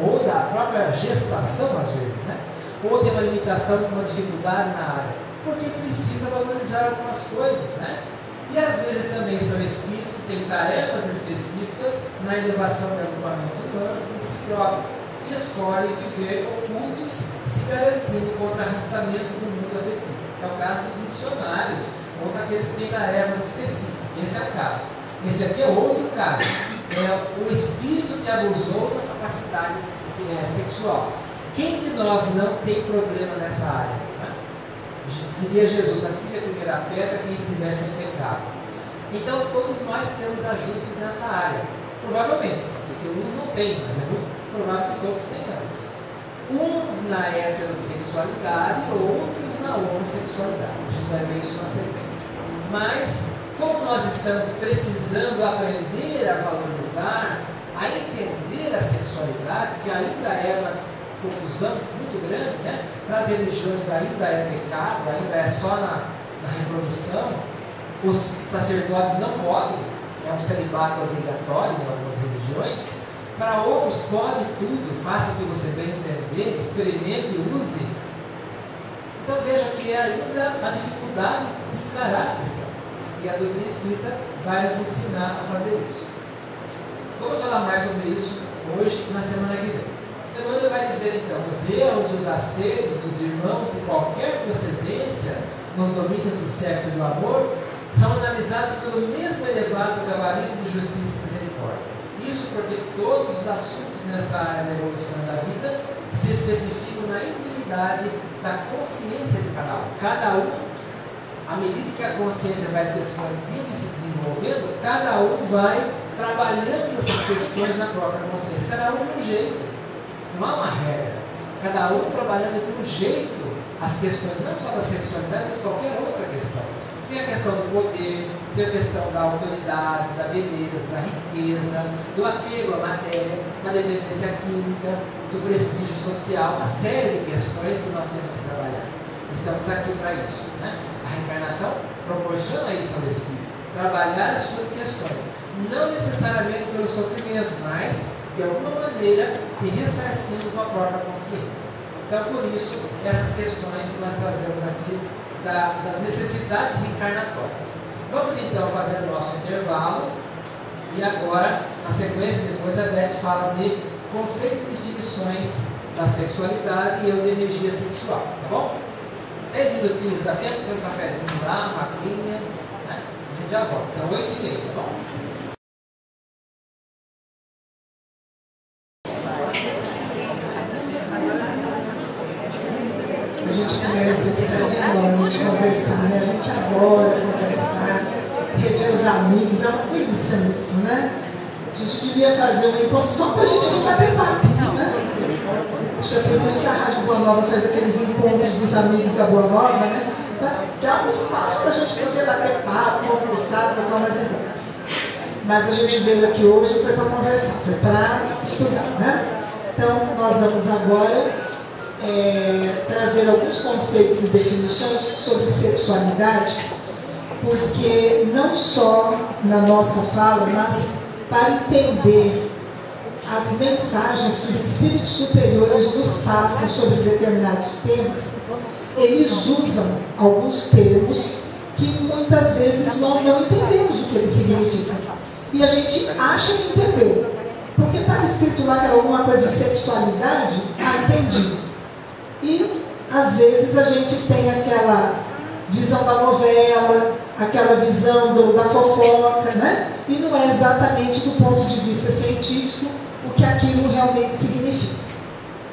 Ou da própria gestação, às vezes, né? Ou tem uma limitação, uma dificuldade na área? Porque precisa valorizar algumas coisas, né? E às vezes também são espíritos que têm tarefas específicas na elevação de agrupamentos humanos de si próprios e escolhem viver ocultos, se garantindo contra arrastamentos no mundo afetivo. É o caso dos missionários, ou daqueles que têm tarefas específicas. Esse é o caso. Esse aqui é outro caso. É o espírito que abusou da capacidade sexual. Quem de nós não tem problema nessa área? Né? Diria Jesus, atire a primeira pedra quem estivesse em pecado. Então todos nós temos ajustes nessa área. Provavelmente, pode ser que uns não tenham, mas é muito provável que todos tenhamos. Uns na heterossexualidade, outros na homossexualidade. A gente vai ver isso na sequência. Mas, como nós estamos precisando aprender a valorizar, a entender a sexualidade, que ainda é uma confusão muito grande, né? Para as religiões ainda é pecado, ainda é só na reprodução, os sacerdotes não podem, é um celibato obrigatório em algumas religiões. Para outros pode tudo, faça o que você bem entender, experimente e use. Então veja que é ainda a dificuldade de encarar a questão. E a doutrina espírita vai nos ensinar a fazer isso. Vamos falar mais sobre isso hoje, na semana que vem. Emmanuel vai dizer então, os erros, os acertos dos irmãos de qualquer procedência nos domínios do sexo e do amor são analisados pelo mesmo elevado gabarito de justiça e misericórdia. Isso porque todos os assuntos nessa área da evolução da vida se especificam na intimidade da consciência de cada um. Cada um à medida que a consciência vai se expandindo e se desenvolvendo, cada um vai trabalhando essas questões na própria consciência, cada um de um jeito. Não há uma regra. Cada um trabalhando de um jeito as questões, não só da sexualidade, mas qualquer outra questão. Tem a questão do poder, tem a questão da autoridade, da beleza, da riqueza, do apego à matéria, da dependência química, do prestígio social, uma série de questões que nós temos que trabalhar. Estamos aqui para isso, né? A reencarnação proporciona isso ao espírito, trabalhar as suas questões, não necessariamente pelo sofrimento, mas de alguma maneira se ressarcindo com a própria consciência. Então, por isso, essas questões que nós trazemos aqui das necessidades reencarnatórias. Vamos então fazer o nosso intervalo e agora, na sequência, depois a Beth fala de conceitos e definições da sexualidade e eu de energia sexual, tá bom? 10 minutinhos dá tempo, tem um cafezinho lá, uma aguinha, né? A gente já volta. Então, 8h30, tá bom? A gente tem a necessidade enorme de conversar, né? A gente adora conversar, rever os amigos, é uma delícia mesmo, né? A gente devia fazer um encontro só para a gente não bater papo, né? Acho que é por isso que a Rádio Boa Nova faz aqueles encontros dos amigos da Boa Nova, né? Dá um espaço para a gente poder bater papo, conversar, trocar umas ideias. Mas a gente veio aqui hoje foi para conversar, foi para estudar, né? Então, nós vamos agora trazer alguns conceitos e definições sobre sexualidade, porque não só na nossa fala, mas para entender as mensagens que os espíritos superiores nos passam sobre determinados temas, eles usam alguns termos que muitas vezes nós não entendemos o que eles significam. E a gente acha que entendeu. Porque estava escrito lá que era alguma coisa de sexualidade, entendi. E, às vezes, a gente tem aquela visão da novela, aquela visão da fofoca, né? E não é exatamente do ponto de vista científico o que aquilo realmente significa.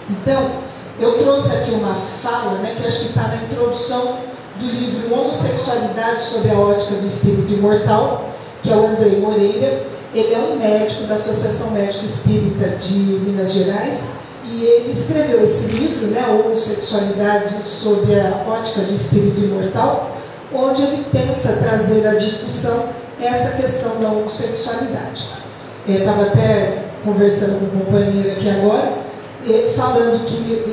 Então, eu trouxe aqui uma fala, né, que acho que está na introdução do livro Homossexualidade sob a ótica do espírito imortal, que é o Andrei Moreira. Ele é um médico da Associação Médico Espírita de Minas Gerais e ele escreveu esse livro, né, Homossexualidade sob a ótica do espírito imortal, onde ele tenta trazer à discussão essa questão da homossexualidade. Estava até conversando com um companheiro aqui agora, falando que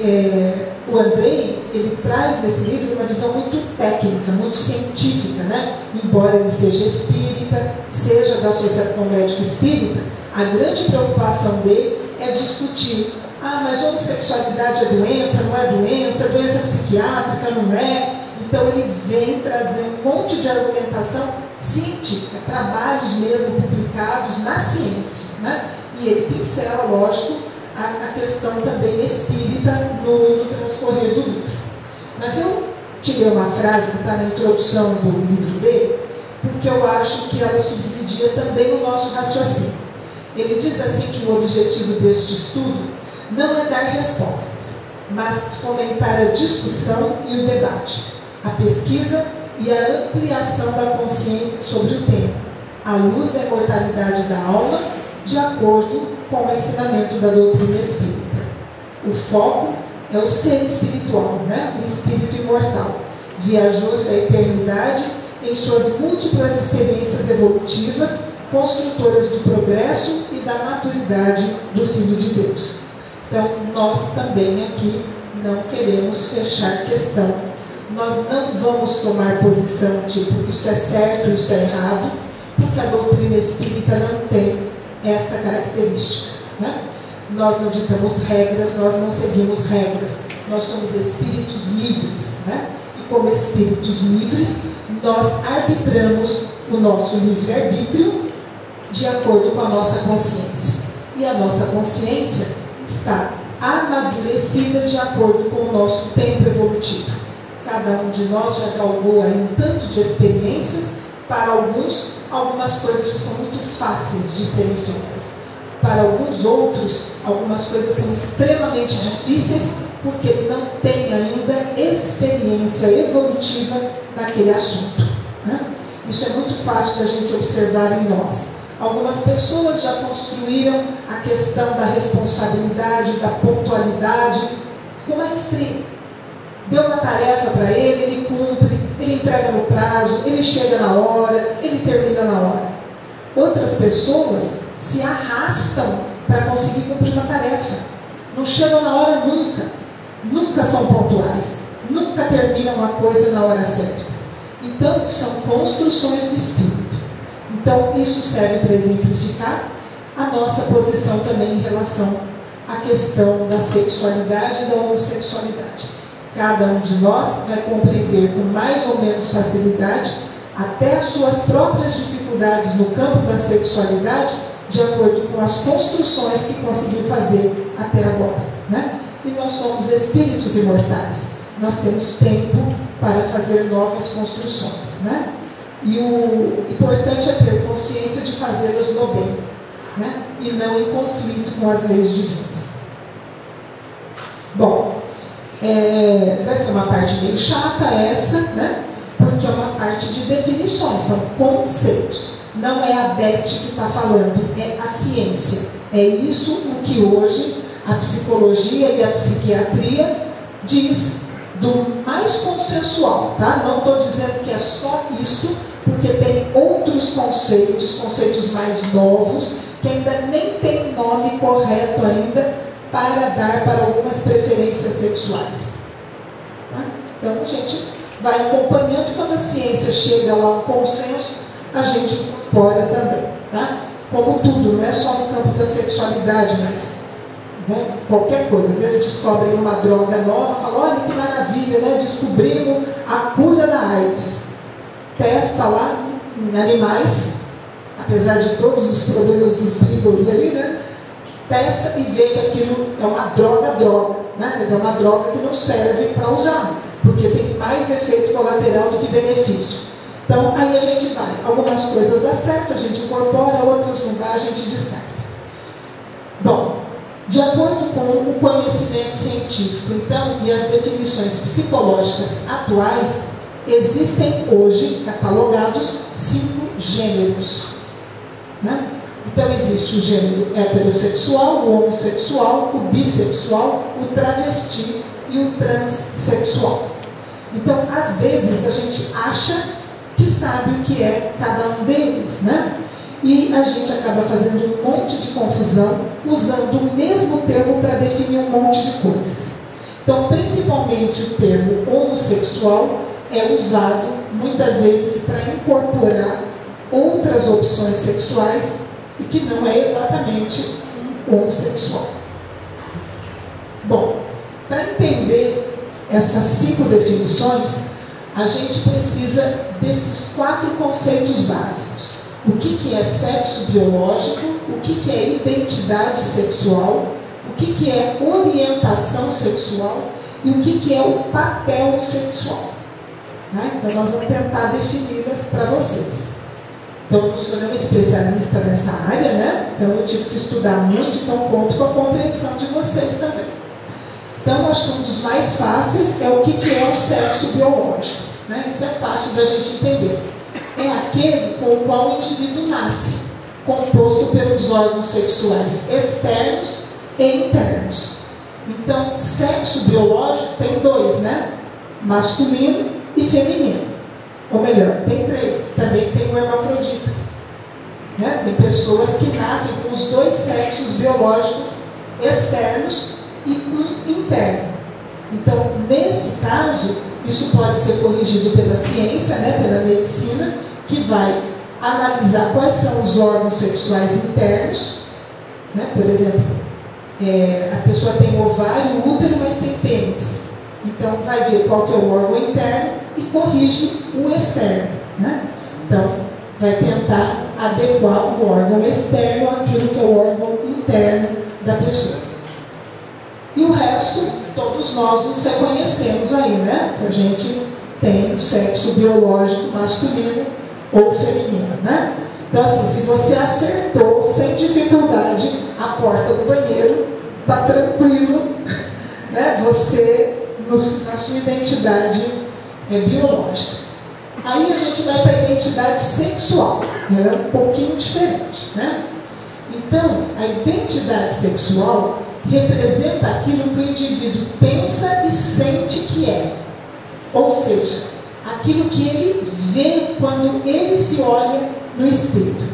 o Andrei, ele traz nesse livro uma visão muito técnica, muito científica, né? Embora ele seja espírita, seja da Associação Médico Espírita, a grande preocupação dele é discutir, mas homossexualidade é doença, não é doença psiquiátrica, não é? Então ele vem trazer um monte de argumentação científica, trabalhos mesmo publicados na ciência, né? E ele pincela, lógico, a questão também espírita no transcorrer do livro. Mas eu tirei uma frase que está na introdução do livro dele, porque eu acho que ela subsidia também o nosso raciocínio. Ele diz assim que o objetivo deste estudo não é dar respostas, mas fomentar a discussão e o debate, a pesquisa e a ampliação da consciência sobre o tema, à luz da imortalidade da alma, de acordo com o ensinamento da doutrina espírita. O foco é o ser espiritual, né? O espírito imortal, viajor da eternidade em suas múltiplas experiências evolutivas, construtoras do progresso e da maturidade do Filho de Deus. Então, nós também aqui não queremos fechar questão. Nós não vamos tomar posição tipo, isso é certo, isso é errado, porque a doutrina espírita não tem esta característica, né? Nós não ditamos regras, nós não seguimos regras, nós somos espíritos livres, né? E como espíritos livres, nós arbitramos o nosso livre-arbítrio de acordo com a nossa consciência. E a nossa consciência está amadurecida de acordo com o nosso tempo evolutivo. Cada um de nós já galgou aí um tanto de experiências. Para alguns, algumas coisas já são muito fáceis de serem feitas. Para alguns outros, algumas coisas são extremamente difíceis porque não tem ainda experiência evolutiva naquele assunto, né? Isso é muito fácil da gente observar em nós. Algumas pessoas já construíram a questão da responsabilidade, da pontualidade com maestria. Deu uma tarefa para ele cumpre, ele entrega no prazo, ele chega na hora, ele termina na hora. Outras pessoas se arrastam para conseguir cumprir uma tarefa. Não chegam na hora nunca. Nunca são pontuais. Nunca terminam uma coisa na hora certa. Então, são construções do espírito. Então, isso serve para exemplificar a nossa posição também em relação à questão da sexualidade e da homossexualidade. Cada um de nós vai compreender com mais ou menos facilidade até as suas próprias dificuldades no campo da sexualidade, de acordo com as construções que conseguiu fazer até agora, né? E nós somos espíritos imortais. Nós temos tempo para fazer novas construções, né? E o importante é ter consciência de fazê-las no bem, né? E não em conflito com as leis divinas. Bom, vai ser uma parte meio chata essa, né? Porque é uma parte de definições, são conceitos. Não é a Beth que está falando, é a ciência. É isso o que hoje a psicologia e a psiquiatria diz do mais consensual, tá? Não estou dizendo que é só isso, porque tem outros conceitos mais novos, que ainda nem tem nome correto ainda para dar para algumas preferências sexuais. Tá? Então a gente vai acompanhando, quando a ciência chega lá ao consenso, a gente incorpora também. Tá? Como tudo, não é só no campo da sexualidade, mas né, qualquer coisa. Às vezes descobrem uma droga nova, falam, olha que maravilha, né? Descobrimos a cura da AIDS. Testa lá em animais, apesar de todos os problemas dos brigos aí, né? Testa e vê que aquilo é uma droga, né? Quer dizer, é uma droga que não serve para usar, porque tem mais efeito colateral do que benefício. Então, aí a gente vai. Algumas coisas dá certo, a gente incorpora, outras não dá, a gente descarta. Bom, de acordo com o conhecimento científico, então, e as definições psicológicas atuais, existem hoje catalogados 5 gêneros, né? Então existe o gênero heterossexual, o homossexual, o bissexual, o travesti e o transexual. Então, às vezes, a gente acha que sabe o que é cada um deles, né? E a gente acaba fazendo um monte de confusão, usando o mesmo termo para definir um monte de coisas. Então, principalmente o termo homossexual é usado muitas vezes para incorporar outras opções sexuais e que não é exatamente um homossexual. Bom, para entender essas 5 definições, a gente precisa desses 4 conceitos básicos. O que é sexo biológico, o que é identidade sexual, o que é orientação sexual e o que é o papel sexual. Né? Então, nós vamos tentar defini-las para vocês. Então, eu sou um especialista nessa área, né? Então eu tive que estudar muito, então conto com a compreensão de vocês também. Então, acho que um dos mais fáceis é o que é o sexo biológico. Né? Isso é fácil da gente entender. É aquele com o qual o indivíduo nasce, composto pelos órgãos sexuais externos e internos. Então, sexo biológico tem 2, né? Masculino e feminino. Ou melhor, tem 3. Também tem o hermafrodita. Né? Tem pessoas que nascem com os 2 sexos biológicos externos e um interno. Então, nesse caso, isso pode ser corrigido pela ciência, né? Pela medicina, que vai analisar quais são os órgãos sexuais internos. Né? Por exemplo, a pessoa tem ovário, útero, mas tem pênis. Então, vai ver qual que é o órgão interno e corrige o externo. Né? Então, vai tentar adequar o órgão externo àquilo que é o órgão interno da pessoa. E o resto, todos nós nos reconhecemos aí, né? Se a gente tem o sexo biológico masculino ou feminino, né? Então, assim, se você acertou sem dificuldade a porta do banheiro, tá tranquilo, né? Você, na sua identidade biológica. gente vai para a identidade sexual. Ela é um pouquinho diferente, né? Então, a identidade sexual representa aquilo que o indivíduo pensa e sente que é. Ou seja, aquilo que ele vê quando ele se olha no espelho.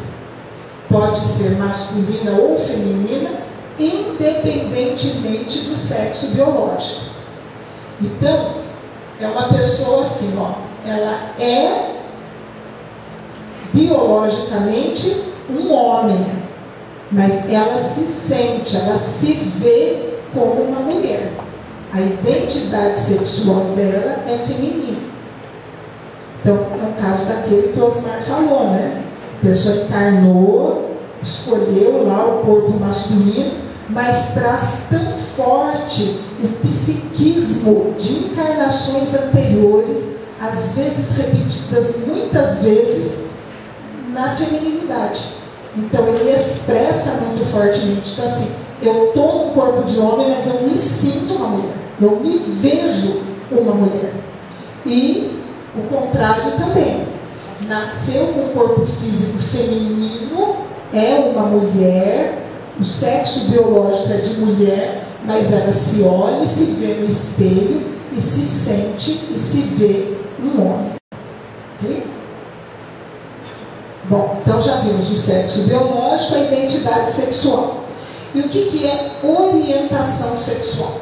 Pode ser masculina ou feminina, independentemente do sexo biológico. Então, é uma pessoa assim, ó, ela é biologicamente um homem, mas ela se sente, ela se vê como uma mulher. A identidade sexual dela é feminina. Então, é o caso daquele que o Osmar falou, né? A pessoa encarnou, escolheu lá o corpo masculino, mas traz tão forte o psiquismo de encarnações anteriores, às vezes repetidas muitas vezes, na feminilidade. Então ele expressa muito fortemente, então assim, eu estou num corpo de homem, mas eu me sinto uma mulher, eu me vejo uma mulher. E o contrário também, nasceu com um corpo físico feminino, é uma mulher, o sexo biológico é de mulher, mas ela se olha e se vê no espelho e se sente e se vê um homem. Ok? Bom, então já vimos o sexo biológico, a identidade sexual. E o que é orientação sexual?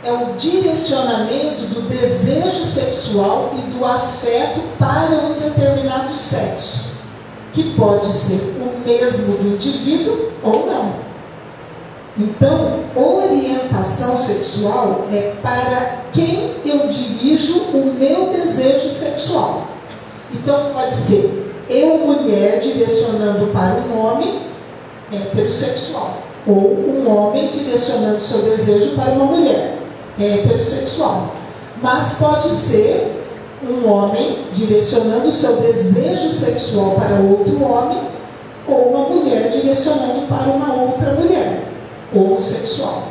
É o direcionamento do desejo sexual e do afeto para um determinado sexo, que pode ser o mesmo do indivíduo ou não. Então, orientação sexual é para quem eu dirijo o meu desejo sexual. Então, pode ser eu, mulher, direcionando para um homem heterossexual, ou um homem direcionando seu desejo para uma mulher heterossexual. Mas pode ser um homem direcionando seu desejo sexual para outro homem, ou uma mulher direcionando para uma outra mulher, homossexual.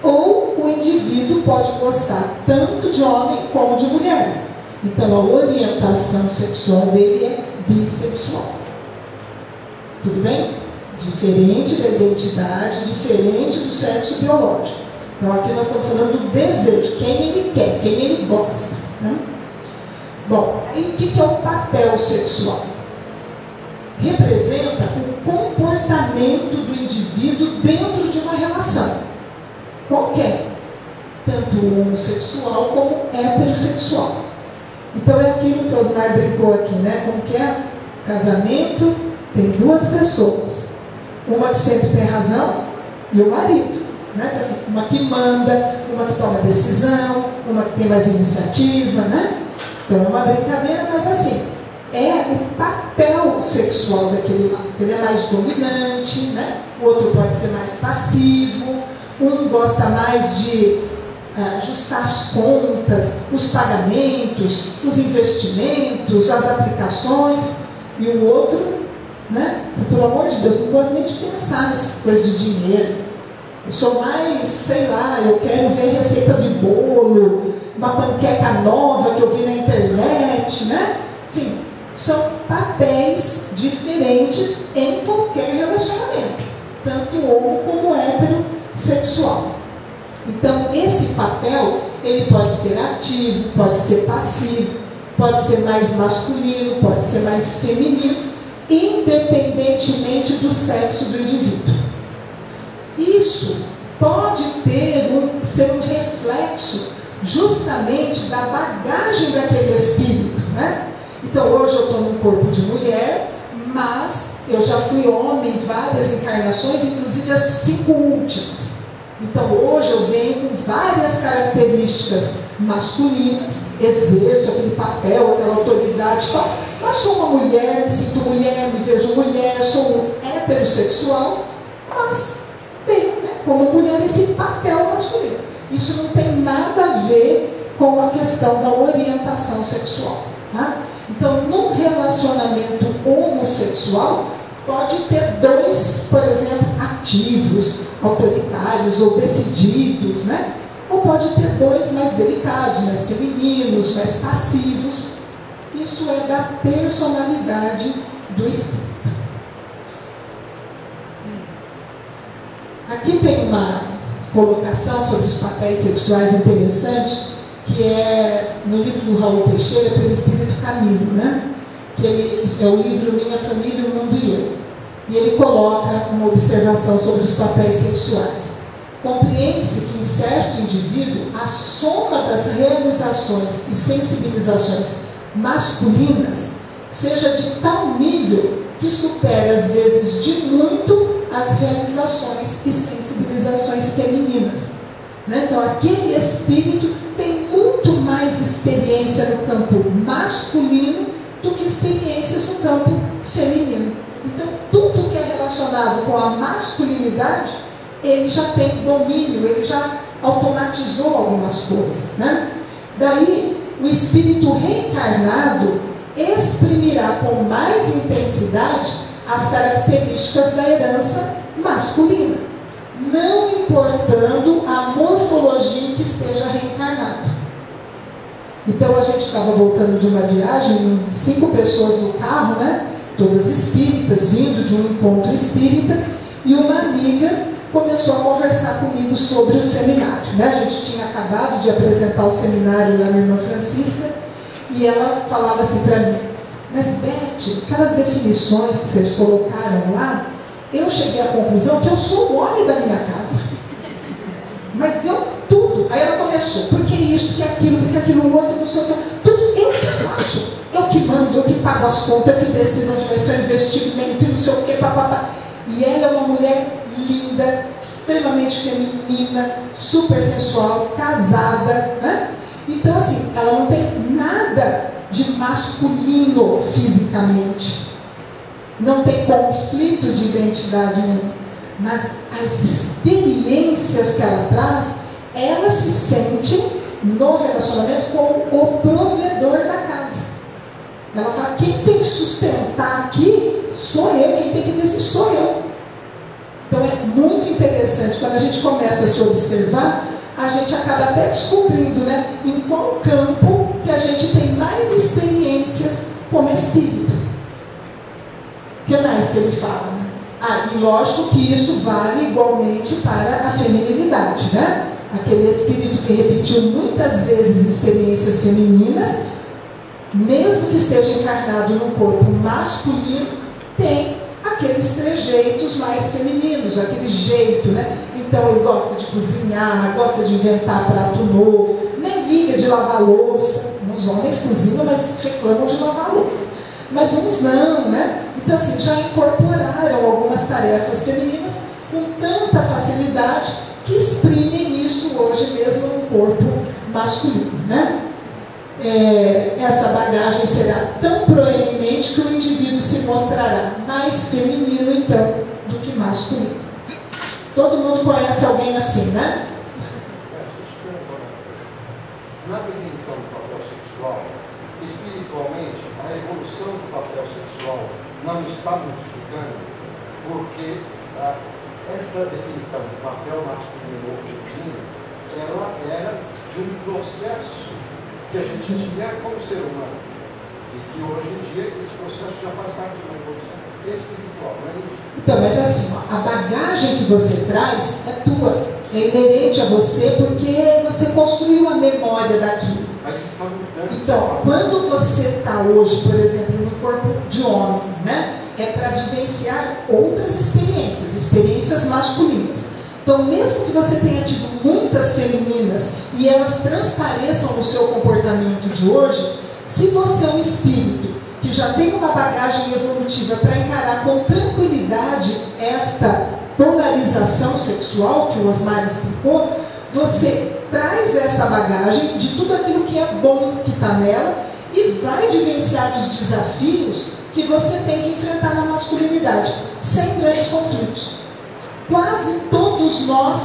Ou o indivíduo pode gostar tanto de homem como de mulher. Então a orientação sexual dele é bissexual. Tudo bem? Diferente da identidade, diferente do sexo biológico. Então aqui nós estamos falando do desejo, quem ele quer, quem ele gosta, né? Bom, aí o que é o papel sexual? Representa o comportamento do indivíduo dentro de uma relação, qualquer, tanto homossexual como heterossexual. Então é aquilo que o Osmar brincou aqui, né? Como que é? Casamento tem duas pessoas, uma que sempre tem razão e o marido, né? Uma que manda, uma que toma decisão, uma que tem mais iniciativa, né? Então é uma brincadeira, mas assim, é o papel sexual daquele lado. Ele é mais dominante, né? O outro pode ser mais passivo, um gosta mais de ajustar as contas, os pagamentos, os investimentos, as aplicações, e o outro, né? Pelo amor de Deus, não gosto nem de pensar nessa coisa de dinheiro. Eu sou mais, sei lá, eu quero ver receita de bolo, uma panqueca nova que eu vi na internet, né? Sim, são papéis diferentes em qualquer relacionamento, tanto homo como heterossexual. Então, esse papel, ele pode ser ativo, pode ser passivo, pode ser mais masculino, pode ser mais feminino, independentemente do sexo do indivíduo. Isso pode ser um reflexo justamente da bagagem daquele espírito, né? Então, hoje eu estou num corpo de mulher, mas eu já fui homem em várias encarnações, inclusive as 5 últimas. Então hoje eu venho com várias características masculinas, exerço aquele papel, aquela autoridade e tal, mas sou uma mulher, me sinto mulher, me vejo mulher, sou heterossexual, mas tenho, né, como mulher esse papel masculino. Isso não tem nada a ver com a questão da orientação sexual, tá? Então, num relacionamento homossexual, pode ter 2, por exemplo, ativos, autoritários ou decididos, né? Ou pode ter 2 mais delicados, mais femininos, mais passivos. Isso é da personalidade do espírito. Aqui tem uma colocação sobre os papéis sexuais interessante, que é no livro do Raul Teixeira, pelo Espírito Camilo, né? Que ele, é o livro Minha Família, o Mundo e Eu. E ele coloca uma observação sobre os papéis sexuais. Compreende-se que em certo indivíduo a soma das realizações e sensibilizações masculinas seja de tal nível que supera às vezes de muito as realizações e sensibilizações femininas, né? Então aquele espírito tem muito mais experiência no campo masculino do que experiências no campo feminino. Então tudo que é relacionado com a masculinidade, ele já tem domínio, ele já automatizou algumas coisas, né? Daí o espírito reencarnado exprimirá com mais intensidade as características da herança masculina, não importando a morfologia em que esteja reencarnado. Então a gente estava voltando de uma viagem, 5 pessoas no carro, né? Todas espíritas, vindo de um encontro espírita, e uma amiga começou a conversar comigo sobre o seminário, né? A gente tinha acabado de apresentar o seminário lá na Irmã Francisca, e ela falava assim para mim: mas Beth, aquelas definições que vocês colocaram lá, eu cheguei à conclusão que eu sou o homem da minha casa. Mas eu tudo. Aí ela começou: porque isso, porque aquilo outro, não sei o que. Tudo eu que faço. Eu que mando, eu que pago as contas, eu que decido onde vai ser o investimento e não sei o que, papapá. E ela é uma mulher linda, extremamente feminina, super sensual, casada, né? Então assim, ela não tem nada de masculino fisicamente, não tem conflito de identidade nenhum, mas as experiências que ela traz, ela se sente no relacionamento como o provedor da casa. Ela fala: quem tem que sustentar aqui sou eu, quem tem que decidir sou eu. Então é muito interessante, quando a gente começa a se observar, a gente acaba até descobrindo, né, em qual campo que a gente tem mais experiências como espírito. O que mais que ele fala? E lógico que isso vale igualmente para a feminilidade, né? Aquele espírito que repetiu muitas vezes experiências femininas, mesmo que esteja encarnado num corpo masculino, tem aqueles trejeitos mais femininos, aquele jeito, né? Então ele gosta de cozinhar, gosta de inventar prato novo, nem liga de lavar louça. Os homens cozinham, mas reclamam de lavar louça. Mas uns não, né? Então assim, já incorporaram algumas tarefas femininas com tanta facilidade que exprimem isso hoje mesmo no corpo masculino, né? Essa bagagem será tão proeminente que o indivíduo se mostrará mais feminino, então, do que masculino. Todo mundo conhece alguém assim, né? Na definição do papel sexual, espiritualmente, a evolução do papel sexual não está modificando, porque esta definição do papel masculino ou feminino, ela era de um processo que a gente tinha como ser humano, e que hoje em dia esse processo já faz parte de uma evolução espiritual, não é isso? Então, mas assim, a bagagem que você traz é tua, é inerente a você, porque você construiu a memória daquilo. Mas está mudando. Então, quando você está hoje, por exemplo, no corpo de homem, né, é para vivenciar outras experiências masculinas. Então, mesmo que você tenha tido muitas femininas e elas transpareçam no seu comportamento de hoje, se você é um espírito que já tem uma bagagem evolutiva para encarar com tranquilidade esta polarização sexual que o Osmar explicou, você traz essa bagagem de tudo aquilo que é bom que está nela e vai vivenciar os desafios que você tem que enfrentar na masculinidade, sem grandes conflitos. Quase todos nós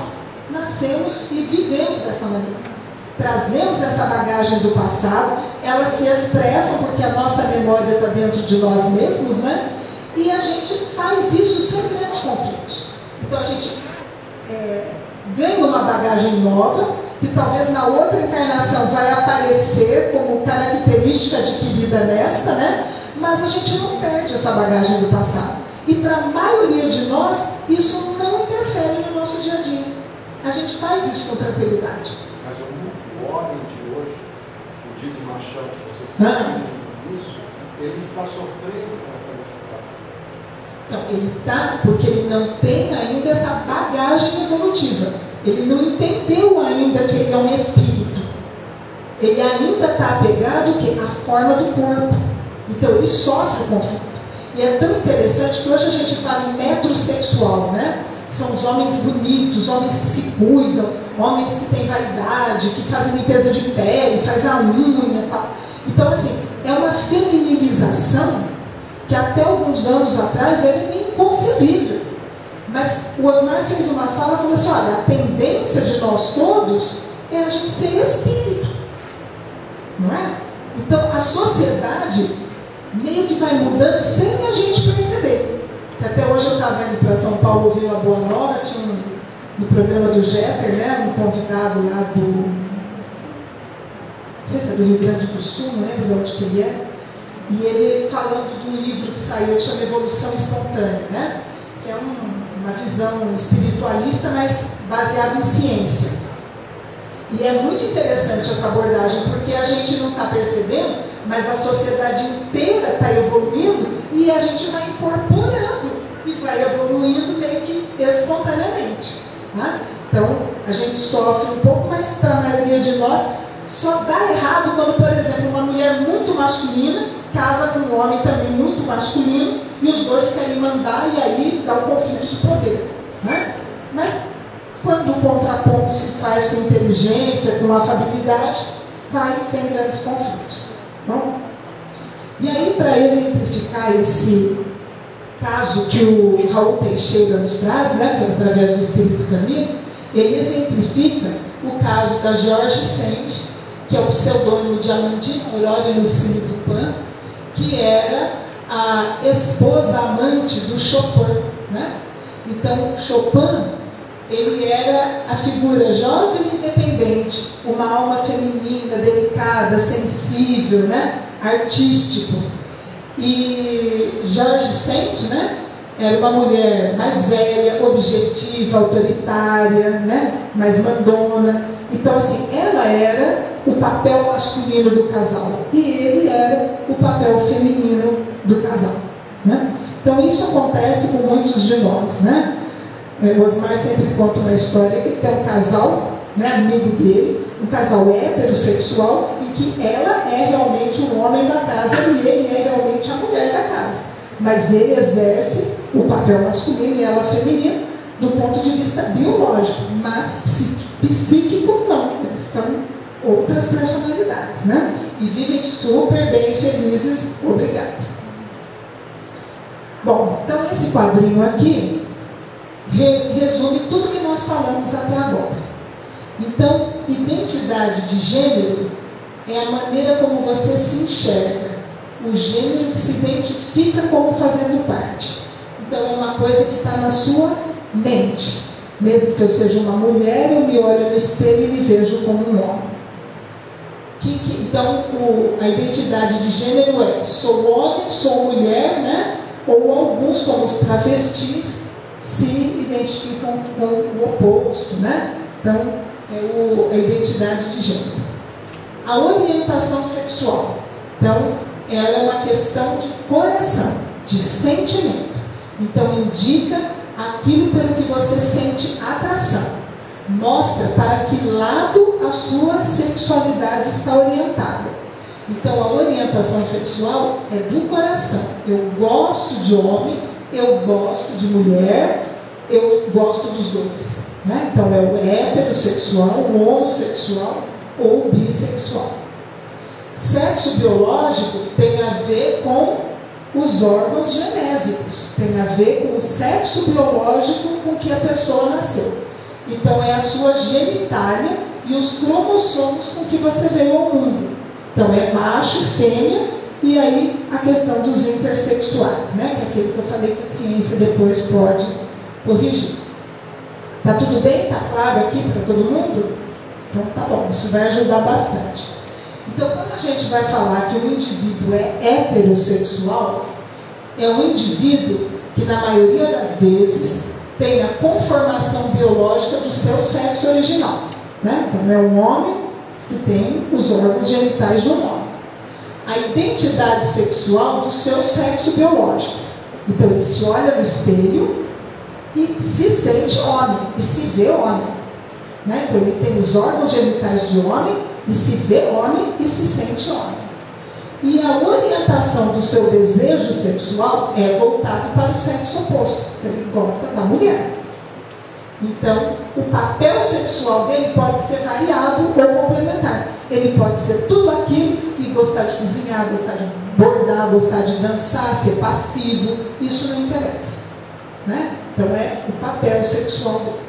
nascemos e vivemos dessa maneira. Trazemos essa bagagem do passado, elas se expressam porque a nossa memória está dentro de nós mesmos, né? E a gente faz isso sem grandes conflitos. Então a gente ganha uma bagagem nova que talvez na outra encarnação vai aparecer como característica adquirida nesta, né? Mas a gente não perde essa bagagem do passado. E para a maioria de nós, isso não interfere no nosso dia a dia. A gente faz isso com tranquilidade. Mas o homem de hoje, o dito machão que você está falando isso, ele está sofrendo com essa modificação. Então, ele está porque ele não tem ainda essa bagagem evolutiva. Ele não entendeu ainda que ele é um espírito. Ele ainda está apegado à forma do corpo. Então, ele sofre o conflito. E é tão interessante que hoje a gente fala em metrosexual, né? São os homens bonitos, homens que se cuidam, homens que têm vaidade, que fazem limpeza de pele, faz a unha e tal. Então, assim, é uma feminilização que até alguns anos atrás era inconcebível. Mas o Osmar fez uma fala e falou assim, olha, a tendência de nós todos é a gente ser espírito. Não é? Então, a sociedade meio que vai mudando sem a gente perceber. Até hoje eu estava indo para São Paulo ouvindo a Boa Nova, tinha no programa do Jepper, né, um convidado lá do, não sei se é do Rio Grande do Sul, não lembro de onde que ele é, e ele falando do livro que saiu, que chama Evolução Espontânea, né, que é uma visão espiritualista, mas baseada em ciência. E é muito interessante essa abordagem, porque a gente não está percebendo, mas a sociedade inteira está evoluindo e a gente vai incorporando e vai evoluindo meio que espontaneamente. Né? Então, a gente sofre um pouco, mas para a maioria de nós só dá errado quando, por exemplo, uma mulher muito masculina casa com um homem também muito masculino e os dois querem mandar e aí dá um conflito de poder. Né? Mas quando o contraponto se faz com inteligência, com afabilidade, vai sem grandes conflitos. Bom, e aí, para exemplificar esse caso que o Raul Teixeira nos traz, né, que é através do Espírito Camilo, ele exemplifica o caso da George Sand, que é o pseudônimo de Amandine Aurore Lucille Dupin, que era a esposa amante do Chopin. Né? Então, Chopin, ele era a figura jovem e independente, uma alma feminina, delicada, sensível, né? Artístico. E George Sand, né? Era uma mulher mais velha, objetiva, autoritária, né? Mais mandona. Então, assim, ela era o papel masculino do casal e ele era o papel feminino do casal. Né? Então, isso acontece com muitos de nós, né? O Osmar sempre conta uma história que tem um casal, né, amigo dele, um casal heterossexual, em que ela é realmente o homem da casa e ele é realmente a mulher da casa. Mas ele exerce o papel masculino e ela feminino do ponto de vista biológico, mas psíquico não. Eles são outras personalidades, né? E vivem super bem felizes. Obrigada. Bom, então esse quadrinho aqui resume tudo que nós falamos até agora. Então, identidade de gênero é a maneira como você se enxerga, o gênero que se identifica como fazendo parte. Então, é uma coisa que está na sua mente. Mesmo que eu seja uma mulher, eu me olho no espelho e me vejo como um homem. Então, a identidade de gênero é: sou homem, sou mulher, né? Ou alguns, como os travestis, se identificam com o oposto, né? Então, é a identidade de gênero. A orientação sexual, então, ela é uma questão de coração, de sentimento. Então, indica aquilo pelo que você sente atração. Mostra para que lado a sua sexualidade está orientada. Então, a orientação sexual é do coração. Eu gosto de homem, eu gosto de mulher, eu gosto dos dois. Né? Então, é o heterossexual, o homossexual ou o bissexual. Sexo biológico tem a ver com os órgãos genésicos, tem a ver com o sexo biológico com que a pessoa nasceu. Então, é a sua genitália e os cromossomos com que você veio ao mundo. Então, é macho, fêmea, e aí a questão dos intersexuais, né? Que é aquilo que eu falei que a ciência depois pode corrigir. Está tudo bem? Está claro aqui para todo mundo? Então tá bom, isso vai ajudar bastante. Então, quando a gente vai falar que o indivíduo é heterossexual, é um indivíduo que, na maioria das vezes, tem a conformação biológica do seu sexo original, né? Então, é um homem que tem os órgãos genitais de um homem. A identidade sexual do seu sexo biológico. Então, ele se olha no espelho e se sente homem, e se vê homem, né? Então, ele tem os órgãos genitais de homem, e se vê homem e se sente homem. E a orientação do seu desejo sexual é voltado para o sexo oposto. Ele gosta da mulher. Então, o papel sexual dele pode ser variado ou complementar. Ele pode ser tudo aquilo e gostar de cozinhar, gostar de bordar, gostar de dançar, ser passivo. Isso não interessa, né? Então, é o papel sexual dele.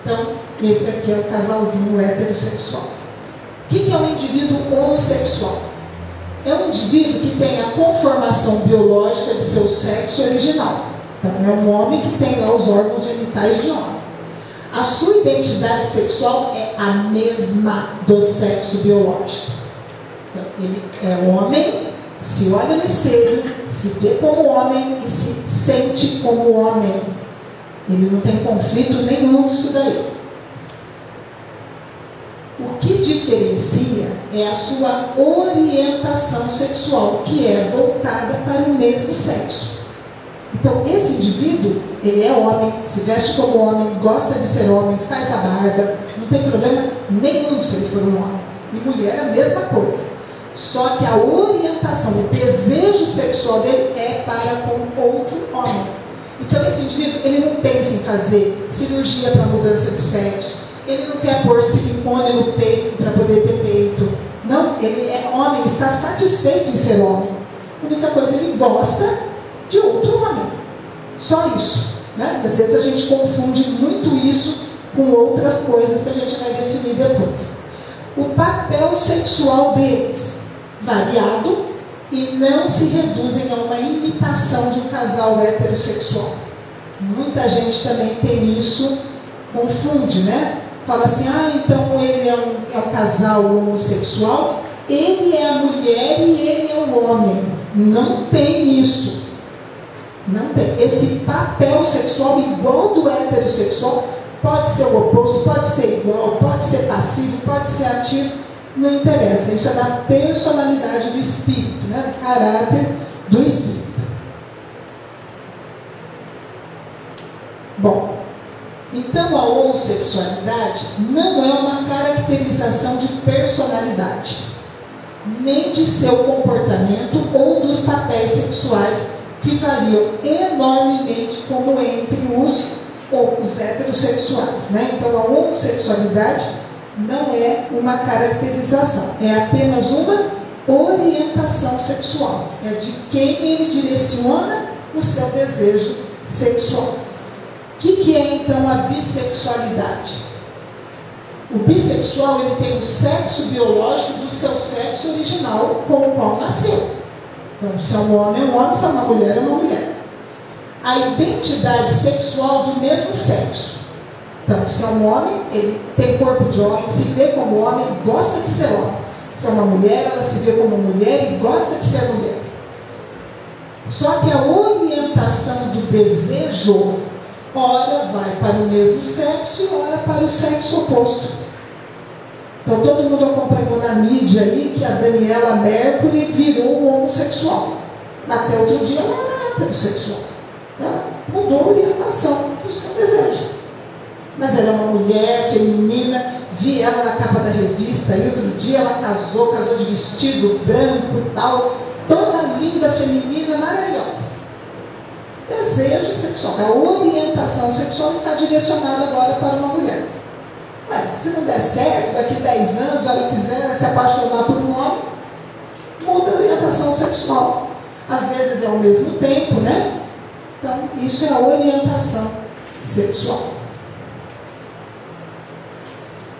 Então, esse aqui é o casalzinho heterossexual. O que é um indivíduo homossexual? É um indivíduo que tem a conformação biológica de seu sexo original. Então, é um homem que tem lá os órgãos genitais de homem. A sua identidade sexual é a mesma do sexo biológico. Então, ele é homem, se olha no espelho, se vê como homem e se sente como homem. Ele não tem conflito nenhum disso daí. O que diferencia é a sua orientação sexual, que é voltada para o mesmo sexo. Então, esse indivíduo, ele é homem, se veste como homem, gosta de ser homem, faz a barba, não tem problema nenhum se ele for um homem. E mulher é a mesma coisa. Só que a orientação, o desejo sexual dele é para com outro homem. Então, esse indivíduo, ele não pensa em fazer cirurgia para mudança de sexo. Ele não quer pôr silicone no peito para poder ter peito. Não, ele é homem, está satisfeito em ser homem. A única coisa, ele gosta de outro homem. Só isso, né? Às vezes a gente confunde muito isso com outras coisas que a gente vai definir depois. O papel sexual deles, variado, e não se reduzem a uma imitação de um casal heterossexual. Muita gente também tem isso, confunde, né? Fala assim, então ele é um casal homossexual, ele é a mulher e ele é o homem. Não tem isso. Não tem. Esse papel sexual igual do heterossexual pode ser o oposto, pode ser igual, pode ser passivo, pode ser ativo, não interessa. Isso é da personalidade do espírito, né? Do caráter do espírito. Bom, então a homossexualidade não é uma caracterização de personalidade, nem de seu comportamento ou dos papéis sexuais que variam enormemente como entre os heterossexuais, né? Então a homossexualidade não é uma caracterização, é apenas uma orientação sexual, é de quem ele direciona o seu desejo sexual. O que é então a bissexualidade? O bissexual, ele tem o sexo biológico do seu sexo original com o qual nasceu. Então, se é um homem, é um homem, se é uma mulher, é uma mulher. A identidade sexual do mesmo sexo. Então, se é um homem, ele tem corpo de homem, se vê como homem, gosta de ser homem. Se é uma mulher, ela se vê como mulher e gosta de ser mulher. Só que a orientação do desejo, ora vai para o mesmo sexo, ora para o sexo oposto. Então todo mundo acompanhou na mídia aí que a Daniela Mercury virou um homossexual. Até outro dia ela era heterossexual. Ela mudou a orientação do seu desejo. Mas ela é uma mulher feminina, vi ela na capa da revista, e outro dia ela casou de vestido branco e tal, toda linda, feminina, maravilhosa. Desejo sexual, a orientação sexual está direcionada agora para uma mulher. Se não der certo, daqui 10 anos ela quiser se apaixonar por um homem, muda a orientação sexual. Às vezes é ao mesmo tempo, né? Então, isso é a orientação sexual.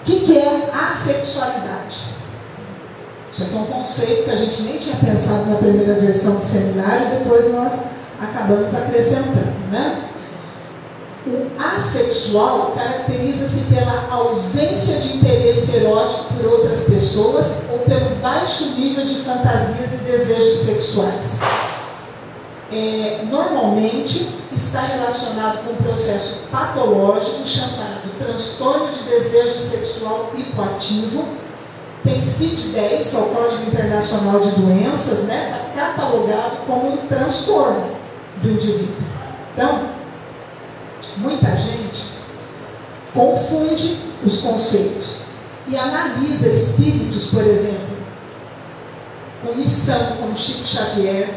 O que é a sexualidade? Isso aqui é um conceito que a gente nem tinha pensado na primeira versão do seminário, depois nós acabamos acrescentando, né? O assexual caracteriza-se pela ausência de interesse erótico por outras pessoas ou pelo baixo nível de fantasias e desejos sexuais. Normalmente está relacionado com um processo patológico chamado transtorno de desejo sexual hipoativo. Tem CID-10, que é o Código Internacional de Doenças, né? Está catalogado como um transtorno do indivíduo. Então, muita gente confunde os conceitos e analisa espíritos, por exemplo, com missão, como Chico Xavier,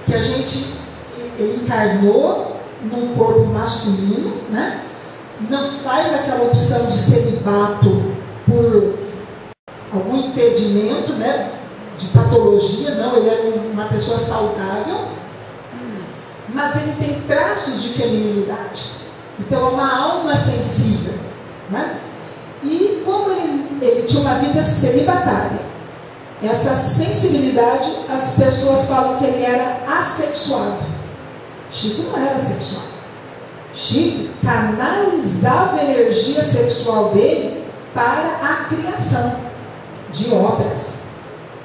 que ele encarnou num corpo masculino, né? Não faz aquela opção de celibato por algum impedimento, né, de patologia, não, ele era uma pessoa saudável, mas ele tem traços de feminilidade. Então é uma alma sensível, né? E como ele tinha uma vida celibatária, essa sensibilidade, as pessoas falam que ele era assexuado. Chico não era sexual. Chico canalizava a energia sexual dele para a criação de obras.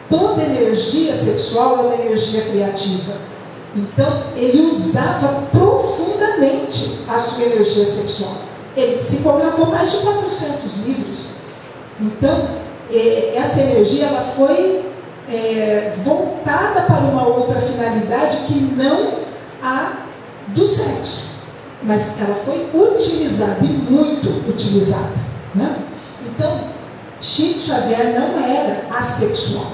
Toda energia sexual é uma energia criativa. Então, ele usava profundamente a sua energia sexual. Ele psicografou mais de 400 livros. Então, essa energia ela foi voltada para uma outra finalidade que não a do sexo. Mas ela foi utilizada, e muito utilizada, né? Então, Chico Xavier não era assexual,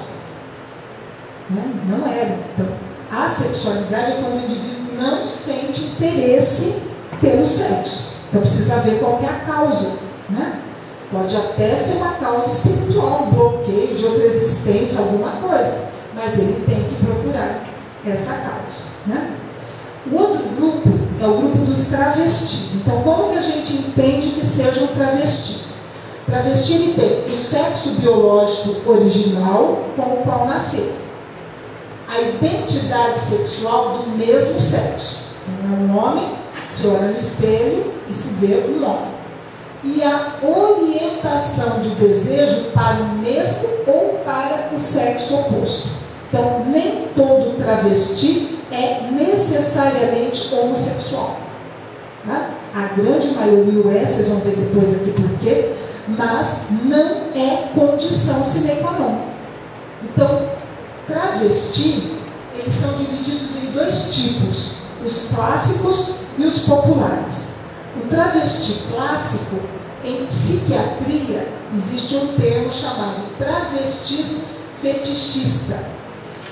né? Não era. Então, a sexualidade é quando o indivíduo não sente interesse pelo sexo. Então precisa ver qual que é a causa, né? Pode até ser uma causa espiritual, um bloqueio de outra existência, alguma coisa, mas ele tem que procurar essa causa, né? O outro grupo é o grupo dos travestis. Então, como que a gente entende que seja um travesti? Travesti ele tem o sexo biológico original com o qual nasceu, a identidade sexual do mesmo sexo. Então, é um homem, se olha no espelho e se vê um homem. E a orientação do desejo para o mesmo ou para o sexo oposto. Então, nem todo travesti é necessariamente homossexual, né? A grande maioria é, vocês vão ver depois aqui por quê, mas não é condição sine qua non. Então, travesti, eles são divididos em dois tipos, os clássicos e os populares. O travesti clássico, em psiquiatria, existe um termo chamado travestismo fetichista.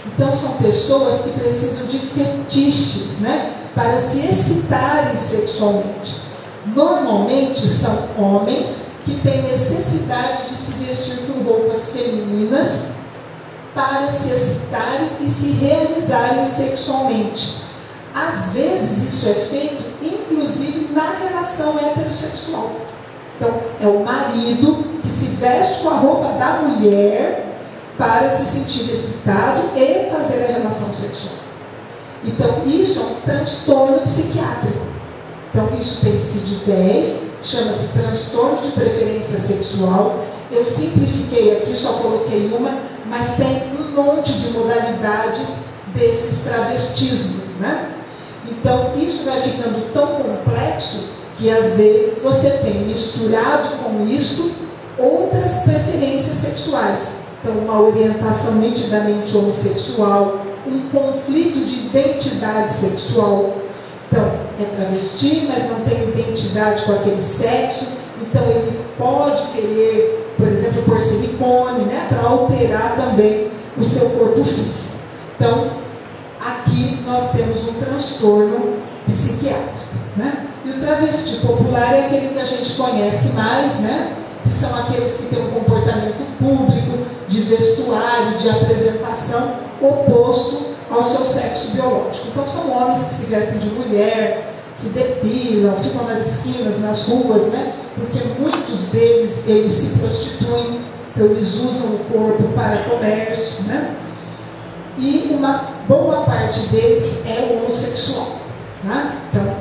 Então, são pessoas que precisam de fetiches, né, para se excitarem sexualmente. Normalmente, são homens que têm necessidade de se vestir com roupas femininas para se excitarem e se realizarem sexualmente. Às vezes, isso é feito, inclusive, na relação heterossexual. Então, é o marido que se veste com a roupa da mulher para se sentir excitado e fazer a relação sexual. Então, isso é um transtorno psiquiátrico. Então, isso tem CID-10, chama-se transtorno de preferência sexual. Eu simplifiquei aqui, só coloquei uma, mas tem um monte de modalidades desses travestismos, né? Então, isso vai ficando tão complexo que, às vezes, você tem misturado com isso outras preferências sexuais. Então, uma orientação nitidamente homossexual, um conflito de identidade sexual. Então, é travesti, mas não tem identidade com aquele sexo. Então, ele pode querer, por exemplo, pôr silicone, né, para alterar também o seu corpo físico. Então, aqui nós temos um transtorno psiquiátrico, né? E o travesti popular é aquele que a gente conhece mais, né? Que são aqueles que têm um comportamento público, de vestuário, de apresentação, oposto ao seu sexo biológico. Então, são homens que se vestem de mulher, se depilam, ficam nas esquinas, nas ruas, né? Porque muitos deles, eles se prostituem, então eles usam o corpo para comércio, né? E uma boa parte deles é homossexual, né? Então,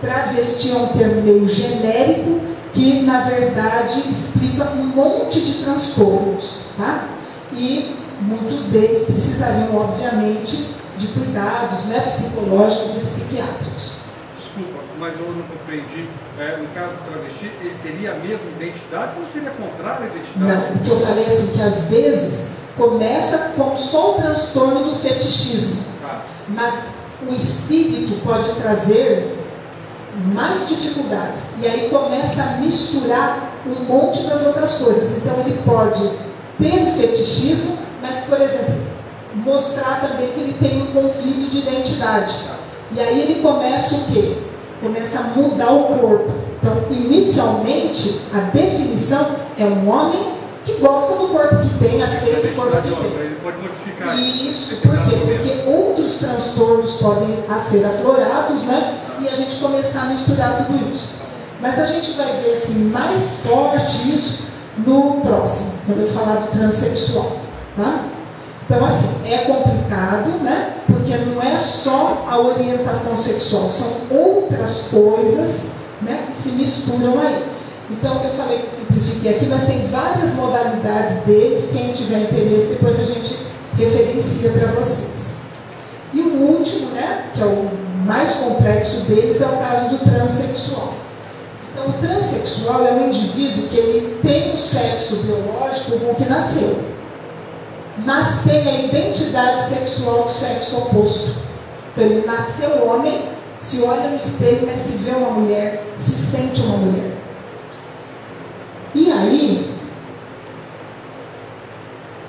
Travesti é um termo meio genérico que, na verdade, explica um monte de transtornos, tá? E muitos deles precisariam, obviamente, de cuidados, né, psicológicos e psiquiátricos. Desculpa, mas eu não compreendi. No caso do travesti, ele teria a mesma identidade ou seria contrária à identidade? Não, porque eu falei assim, que às vezes começa com só o transtorno do fetichismo, mas o espírito pode trazer mais dificuldades, e aí começa a misturar um monte das outras coisas. Então ele pode ter o fetichismo, mas, por exemplo, mostrar também que ele tem um conflito de identidade. E aí ele começa o quê? Começa a mudar o corpo. Então, inicialmente, a definição é um homem que gosta do corpo que tem, aceita o corpo que tem. Ele pode modificar. Isso, por quê? Porque outros transtornos podem ser aflorados, né? E a gente começar a misturar tudo isso. Mas a gente vai ver assim, mais forte isso no próximo, quando eu falar do transexual, tá? Então, assim, é complicado, né? Porque não é só a orientação sexual, são outras coisas, né, que se misturam aí. Então, eu falei que simplifiquei aqui, mas tem várias modalidades deles. Quem tiver interesse, depois a gente referencia para vocês. E o último, né, que é o mais complexo deles, é o caso do transexual. Então, o transexual é um indivíduo que ele tem um sexo biológico com o que nasceu, mas tem a identidade sexual do sexo oposto. Então, ele nasceu homem, se olha no espelho, mas se vê uma mulher, se sente uma mulher. E aí,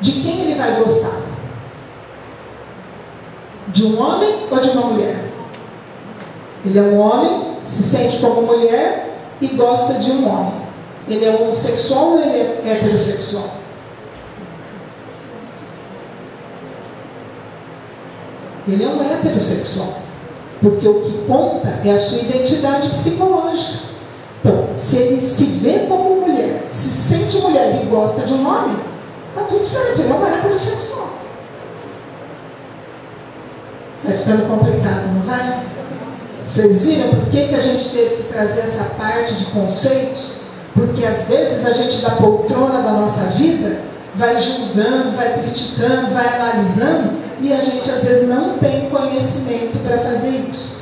de quem ele vai gostar? De um homem ou de uma mulher? Ele é um homem, se sente como mulher e gosta de um homem. Ele é homossexual ou ele é heterossexual? Ele é um heterossexual, porque o que conta é a sua identidade psicológica. Então, se ele se vê como mulher, se sente mulher e gosta de um homem, está tudo certo, ele é um heterossexual. Vai ficando complicado, não vai? Vocês viram por que a gente teve que trazer essa parte de conceitos? Porque às vezes a gente, da poltrona da nossa vida, vai julgando, vai criticando, vai analisando, e a gente às vezes não tem conhecimento para fazer isso.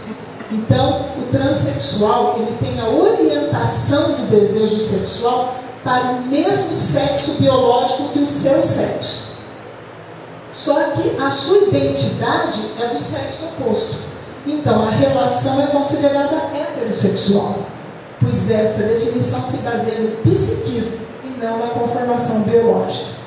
Então, o transexual, ele tem a orientação do desejo sexual para o mesmo sexo biológico que o seu sexo. Só que a sua identidade é do sexo oposto. Então, a relação é considerada heterossexual, pois esta definição se baseia no psiquismo e não na conformação biológica.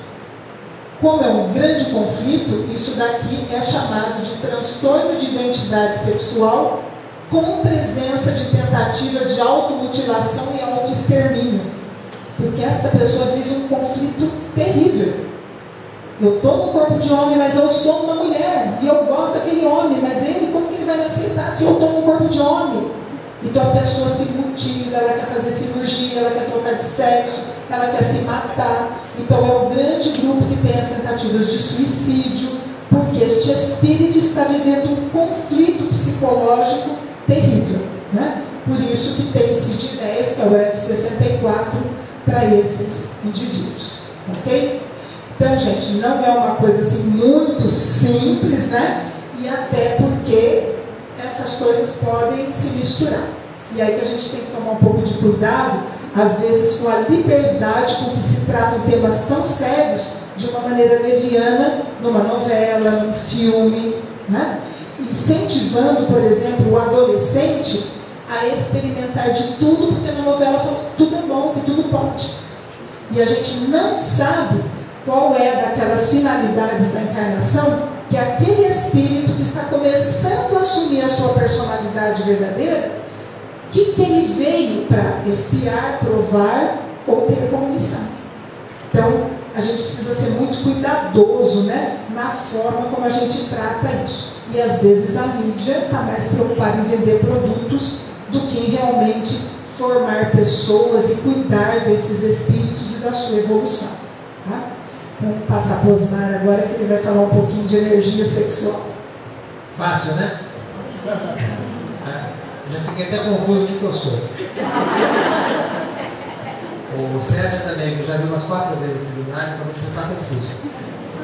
Como é um grande conflito, isso daqui é chamado de transtorno de identidade sexual com presença de tentativa de automutilação e autoextermínio. Porque esta pessoa vive um conflito terrível. Eu estou no corpo de homem, mas eu sou uma mulher. E eu gosto daquele homem, mas ele, como que ele vai me aceitar se eu estou no corpo de homem? Então a pessoa se mutila, ela quer fazer cirurgia, ela quer trocar de sexo, ela quer se matar. Então é o grande grupo que tem as tentativas de suicídio, porque este espírito está vivendo um conflito psicológico terrível, né? Por isso que tem CID-10, que é o F64, para esses indivíduos, ok? Então, gente, não é uma coisa assim muito simples, né? E até porque essas coisas podem se misturar. E aí que a gente tem que tomar um pouco de cuidado, às vezes com a liberdade com que se tratam temas tão sérios, de uma maneira leviana, numa novela, num filme, né? Incentivando, por exemplo, o adolescente a experimentar de tudo, porque na novela fala que tudo é bom, que tudo pode. E a gente não sabe qual é daquelas finalidades da encarnação que aquele espírito que está começando a assumir a sua personalidade verdadeira, que ele veio para espiar, provar ou ter como missão. Então, a gente precisa ser muito cuidadoso, né, na forma como a gente trata isso. E às vezes a mídia está mais preocupada em vender produtos do que em realmente formar pessoas e cuidar desses espíritos e da sua evolução. Tá? Vamos passar para o Osmar agora, que ele vai falar um pouquinho de energia sexual. Fácil, né? Já fiquei até confuso o que eu sou. O Sérgio também, que eu já vi umas 4 vezes esse seminário, quando já está confuso.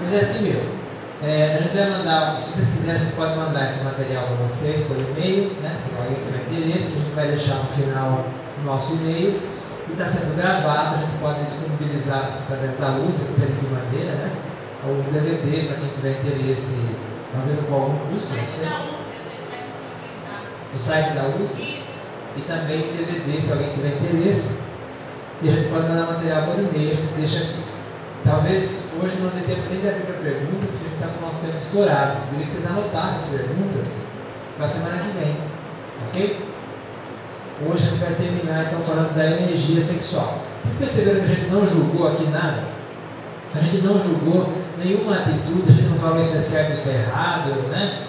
Mas é assim mesmo. A gente vai mandar, se vocês quiserem, a gente pode mandar esse material para vocês por e-mail, né? Se alguém tiver interesse, a gente vai deixar no final o nosso e-mail. E está sendo gravado, a gente pode disponibilizar através da luz, que seria de maneira, né? Ou um DVD para quem tiver interesse, talvez com algum custo, não sei. No site da luz. E também o DVD, se alguém tiver interesse. E a gente pode mandar material por e-mail, a gente deixa aqui. Talvez hoje não dê tempo nem de abrir para perguntas, porque a gente está com o nosso tempo estourado. Eu queria que vocês anotassem as perguntas para a semana que vem. Ok? Hoje a gente vai terminar então falando da energia sexual. Vocês perceberam que a gente não julgou aqui nada? A gente não julgou nenhuma atitude, a gente não falou isso é certo, isso é errado, né?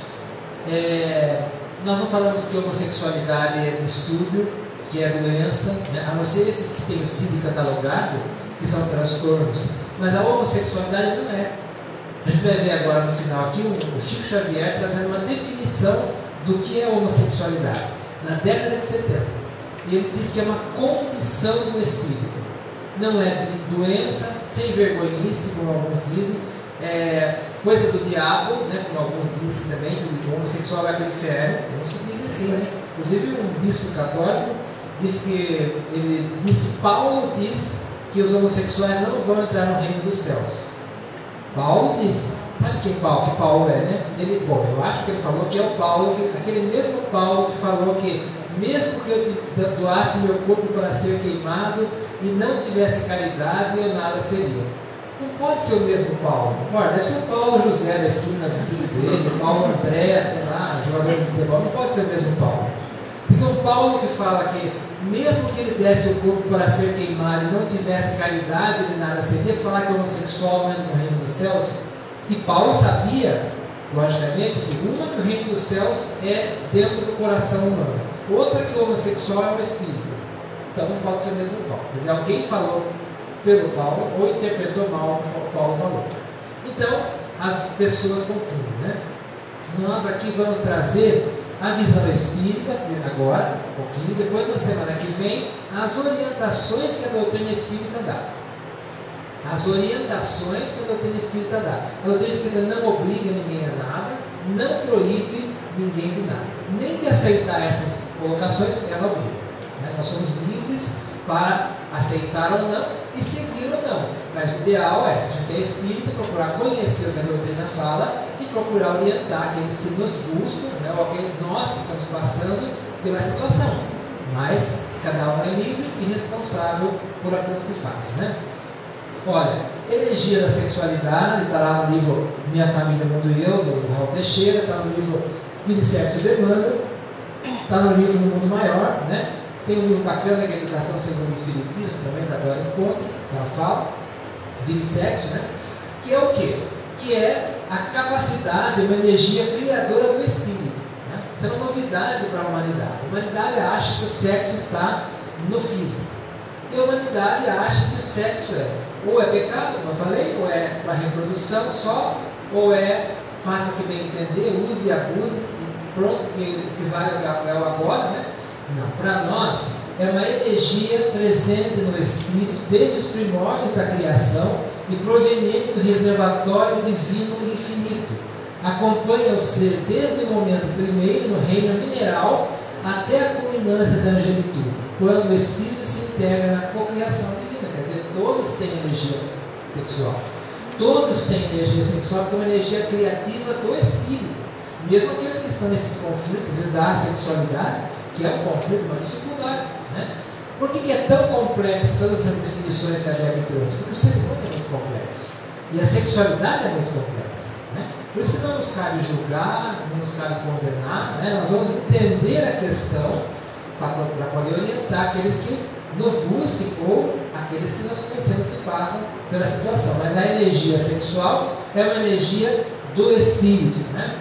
Nós não falamos que homossexualidade é distúrbio, que é doença, né? A não ser esses que têm o CID catalogado, que são transtornos. Mas a homossexualidade não é. A gente vai ver agora no final aqui o Chico Xavier trazendo uma definição do que é homossexualidade, na década de 70. E ele diz que é uma condição do espírito. Não é de doença, sem vergonhice, como alguns dizem, coisa do diabo, né, como alguns dizem também, que o homossexual vai para o inferno. Alguns dizem assim, né? Inclusive um bispo católico diz que Paulo diz que os homossexuais não vão entrar no reino dos céus. Paulo disse, sabe quem Paulo? Que Paulo é, né? Eu acho que ele falou que é o Paulo, aquele mesmo Paulo que falou que mesmo que eu doasse meu corpo para ser queimado e não tivesse caridade, eu nada seria. Não pode ser o mesmo Paulo. Ora, deve ser o Paulo José da esquina vizinho dele, o Paulo André, sei lá, jogador de futebol. Não pode ser o mesmo Paulo. Porque um Paulo que fala que mesmo que ele desse o corpo para ser queimado e não tivesse caridade, ele nada seria, falar que o homossexual não entra no reino dos céus. E Paulo sabia, logicamente, que uma que o reino dos céus é dentro do coração humano, outra que o homossexual é o espírito. Então não pode ser o mesmo Paulo. Quer dizer, alguém falou pelo Paulo ou interpretou mal o que Paulo falou. Então as pessoas confundem, né? Nós aqui vamos trazer a visão espírita agora, um pouquinho, depois na semana que vem, as orientações que a doutrina espírita dá. As orientações que a doutrina espírita dá. A doutrina espírita não obriga ninguém a nada, não proíbe ninguém de nada. Nem de aceitar essas colocações, ela obriga. Né? Nós somos livres para aceitar ou não e seguir ou não. Mas o ideal é, se a gente é espírita, procurar conhecer o que a doutrina fala e procurar orientar aqueles que nos buscam, né, ou aqueles nós que estamos passando pela situação. Mas cada um é livre e responsável por aquilo que faz. Né? Olha, Energia da Sexualidade, está lá no livro Minha Família, Mundo e Eu, do Raul Teixeira, está no livro Vida e Sexo e Demanda, está no livro No Mundo Maior, né? Tem um livro bacana que é Educação Segundo o Espiritismo, também da Dora Encontro, que ela fala, Vida e Sexo, né? Que é o quê? Que é a capacidade, uma energia criadora do espírito. Né? Isso é uma novidade para a humanidade. A humanidade acha que o sexo está no físico. E a humanidade acha que o sexo ou é pecado, como eu falei, ou é para reprodução só, ou é faça o que bem entender, use e abuse, e pronto, que vale é o agora, né? Não, para nós é uma energia presente no espírito desde os primórdios da criação e proveniente do reservatório divino infinito. Acompanha o ser desde o momento primeiro no reino mineral até a culminância da angelitude, quando o espírito se integra na cocriação divina. Quer dizer, todos têm energia sexual. Todos têm energia sexual porque é uma energia criativa do espírito. Mesmo aqueles que estão nesses conflitos, às vezes da assexualidade, que é um conflito, uma dificuldade. Né? Por que é tão complexo todas essas definições que a Hebe trouxe? Porque o ser humano é muito complexo. E a sexualidade é muito complexa. Né? Por isso que não nos cabe julgar, não nos cabe condenar. Né? Nós vamos entender a questão para poder orientar aqueles que nos busquem ou aqueles que nós conhecemos que passam pela situação. Mas a energia sexual é uma energia do espírito. Né?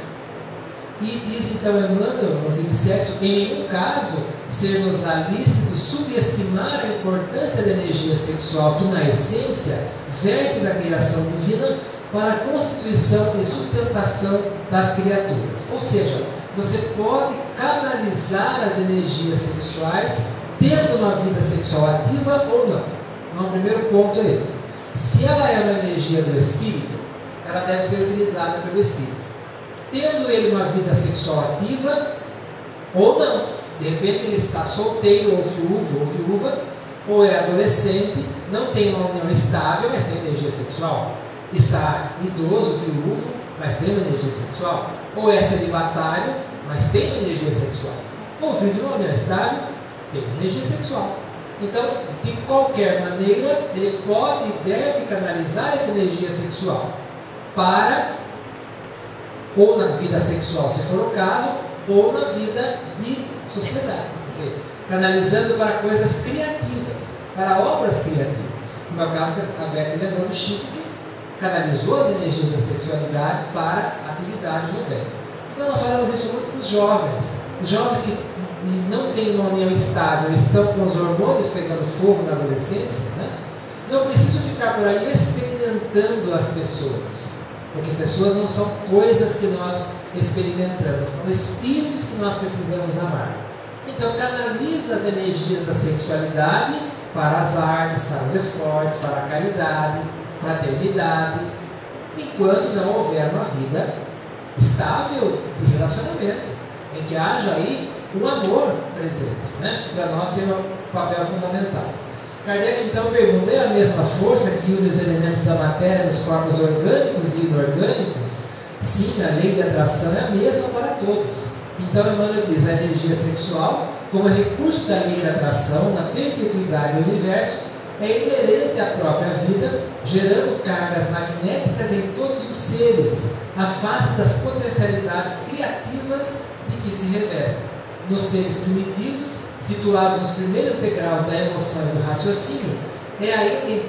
E diz então Emmanuel, no Vida e Sexo, em nenhum caso ser-nos lícito subestimar a importância da energia sexual que na essência verte da criação divina para a constituição e sustentação das criaturas. Ou seja, você pode canalizar as energias sexuais tendo uma vida sexual ativa ou não. Então, o primeiro ponto é esse. Se ela é uma energia do espírito, ela deve ser utilizada pelo espírito. Tendo ele uma vida sexual ativa ou não. De repente ele está solteiro ou viúva, ou é adolescente, não tem uma união estável, mas tem energia sexual. Está idoso, viúvo, mas tem uma energia sexual. Ou é celibatário, mas tem uma energia sexual. Ou vive uma união estável, tem uma energia sexual. Então, de qualquer maneira, ele pode e deve canalizar essa energia sexual para, ou na vida sexual, se for o caso, ou na vida de sociedade. Quer dizer, canalizando para coisas criativas, para obras criativas. No meu caso, a Beth lembrou do Chico, que canalizou as energias da sexualidade para atividades no bem. Então, nós falamos isso muito para os jovens. Os jovens que não têm uma união estável, estão com os hormônios pegando fogo na adolescência, né? Não precisam ficar por aí experimentando as pessoas, porque pessoas não são coisas que nós experimentamos, são espíritos que nós precisamos amar. Então canaliza as energias da sexualidade para as artes, para os esportes, para a caridade, fraternidade, enquanto não houver uma vida estável de relacionamento, em que haja aí um amor presente, né? Para nós tem um papel fundamental. Kardec então pergunta: é a mesma força que une os elementos da matéria nos corpos orgânicos e inorgânicos? Sim, a lei de atração é a mesma para todos. Então Emmanuel diz: a energia sexual, como recurso da lei de atração na perpetuidade do universo, é inerente à própria vida, gerando cargas magnéticas em todos os seres, à face das potencialidades criativas de que se revestem. Nos seres primitivos, situados nos primeiros degraus da emoção e do raciocínio, e ainda em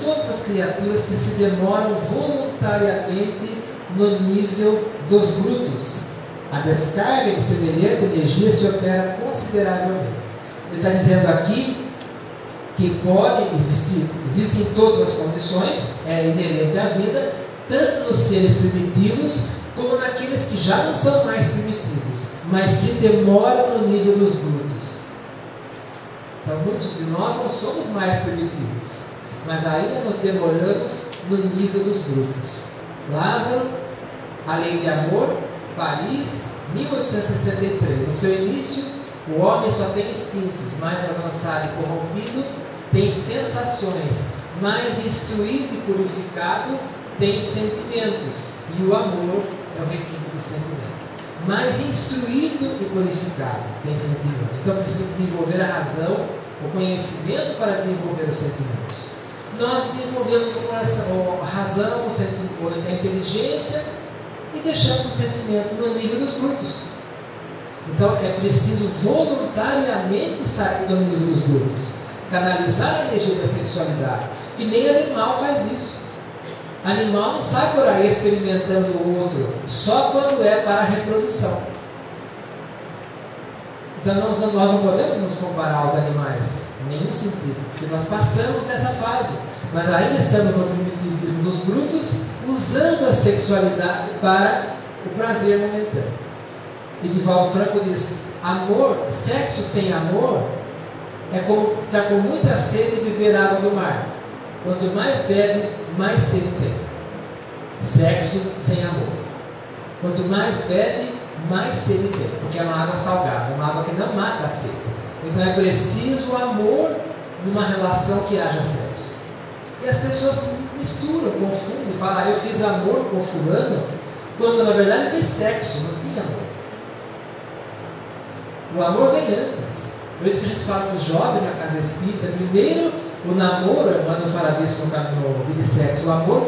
todas as criaturas que se demoram voluntariamente no nível dos brutos. A descarga de semelhante energia se opera consideravelmente. Ele está dizendo aqui que pode existir, existem todas as condições, é inerente à vida, tanto nos seres primitivos como naqueles que já não são mais primitivos, mas se demoram no nível dos brutos. Então, muitos de nós não somos mais primitivos, mas ainda nos demoramos no nível dos brutos. Lázaro, A Lei de Amor, Paris, 1863. No seu início, o homem só tem instintos, mais avançado e corrompido tem sensações, mais instruído e purificado tem sentimentos, e o amor é o requinte do sentimento. Mais instruído e purificado tem sentimento. Então precisa desenvolver a razão, o conhecimento para desenvolver os sentimentos. Nós desenvolvemos o coração, a razão, o sentimento, a inteligência, e deixamos o sentimento no nível dos brutos. Então é preciso voluntariamente sair do nível dos brutos, canalizar a energia da sexualidade, que nem animal faz isso. Animal não sai por aí experimentando o outro, só quando é para a reprodução. Então nós não podemos nos comparar aos animais, em nenhum sentido, porque nós passamos dessa fase, mas ainda estamos no primitivismo dos brutos, usando a sexualidade para o prazer momentâneo. E Divaldo Franco diz: amor, sexo sem amor é como estar com muita sede e beber água do mar. Quanto mais bebe, mais sede tem. Sexo sem amor. Quanto mais bebe, mais sede tem, porque é uma água salgada, uma água que não mata a sede. Então é preciso amor numa relação que haja sexo. E as pessoas misturam, confundem, falam: eu fiz amor com fulano, quando na verdade fez sexo, não tinha amor. O amor vem antes. Por isso que a gente fala para os jovens na casa espírita: primeiro o namoro, mas não fala disso no vídeo de sexo, o namoro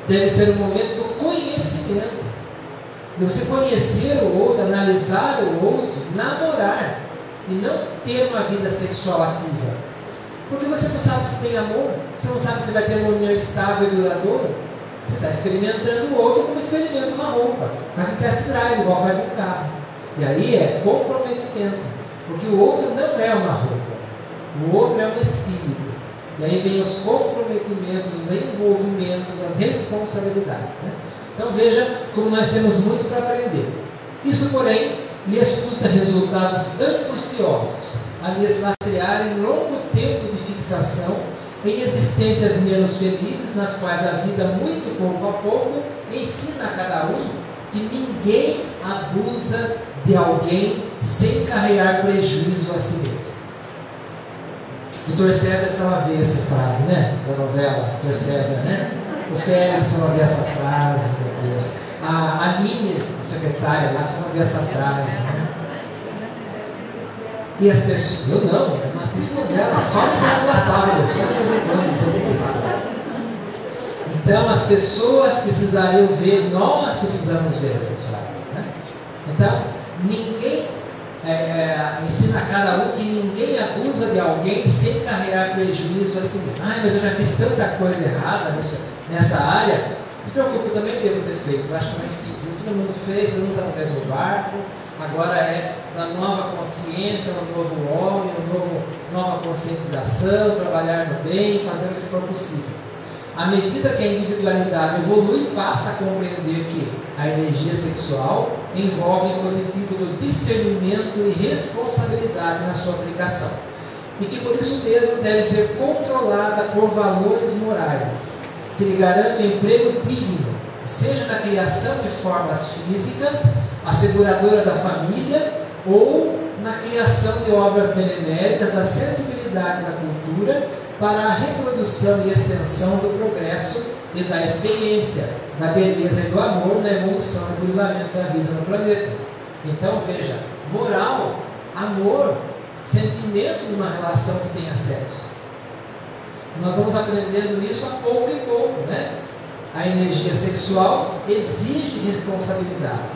deve ser um momento do conhecimento, de você conhecer o outro, analisar o outro, namorar, e não ter uma vida sexual ativa, porque você não sabe se tem amor, você não sabe se vai ter uma união estável e duradoura. Você está experimentando o outro como experimenta uma roupa, faz um test drive, igual faz um carro, e aí é comprometimento, porque o outro não é uma roupa, o outro é um espírito, E aí vem os comprometimentos, os envolvimentos, as responsabilidades. Né? Então veja como nós temos muito para aprender. Isso, porém, lhes custa resultados angustiosos, a lhes lastrearem longo tempo de fixação em existências menos felizes, nas quais a vida, muito pouco a pouco, ensina a cada um que ninguém abusa de alguém sem carregar prejuízo a si mesmo. O Dr. César precisava ver essa frase, né? Da novela, Dr. César, né? O Félix precisava ver essa frase, meu Deus. A Aline, a secretária lá, precisava ver essa frase, né? E as pessoas, eu não assisto novela, só de segunda sábado, só de vez em quando, segunda sábado. Então as pessoas precisariam ver, nós precisamos ver essas frases, né? Então, ninguém ensina a cada um que ninguém abusa de alguém sem carregar prejuízo a si mesmo. Ai, mas eu já fiz tanta coisa errada nessa área. Não se preocupe, eu também devo ter feito. Eu acho que também fiz. Todo mundo fez, todo mundo está no mesmo barco. Agora é uma nova consciência, um novo homem, nova conscientização, trabalhar no bem, fazer o que for possível. À medida que a individualidade evolui, passa a compreender que a energia sexual envolve o positivo do discernimento e responsabilidade na sua aplicação, e que por isso mesmo deve ser controlada por valores morais que lhe garantem um emprego digno, seja na criação de formas físicas, asseguradora da família, ou na criação de obras beneméritas da sensibilidade da cultura para a reprodução e extensão do progresso e da experiência, da beleza e do amor, na evolução e brilhamento da vida no planeta. Então veja, moral, amor, sentimento de uma relação que tenha sexo. Nós vamos aprendendo isso a pouco e pouco, né? A energia sexual exige responsabilidade,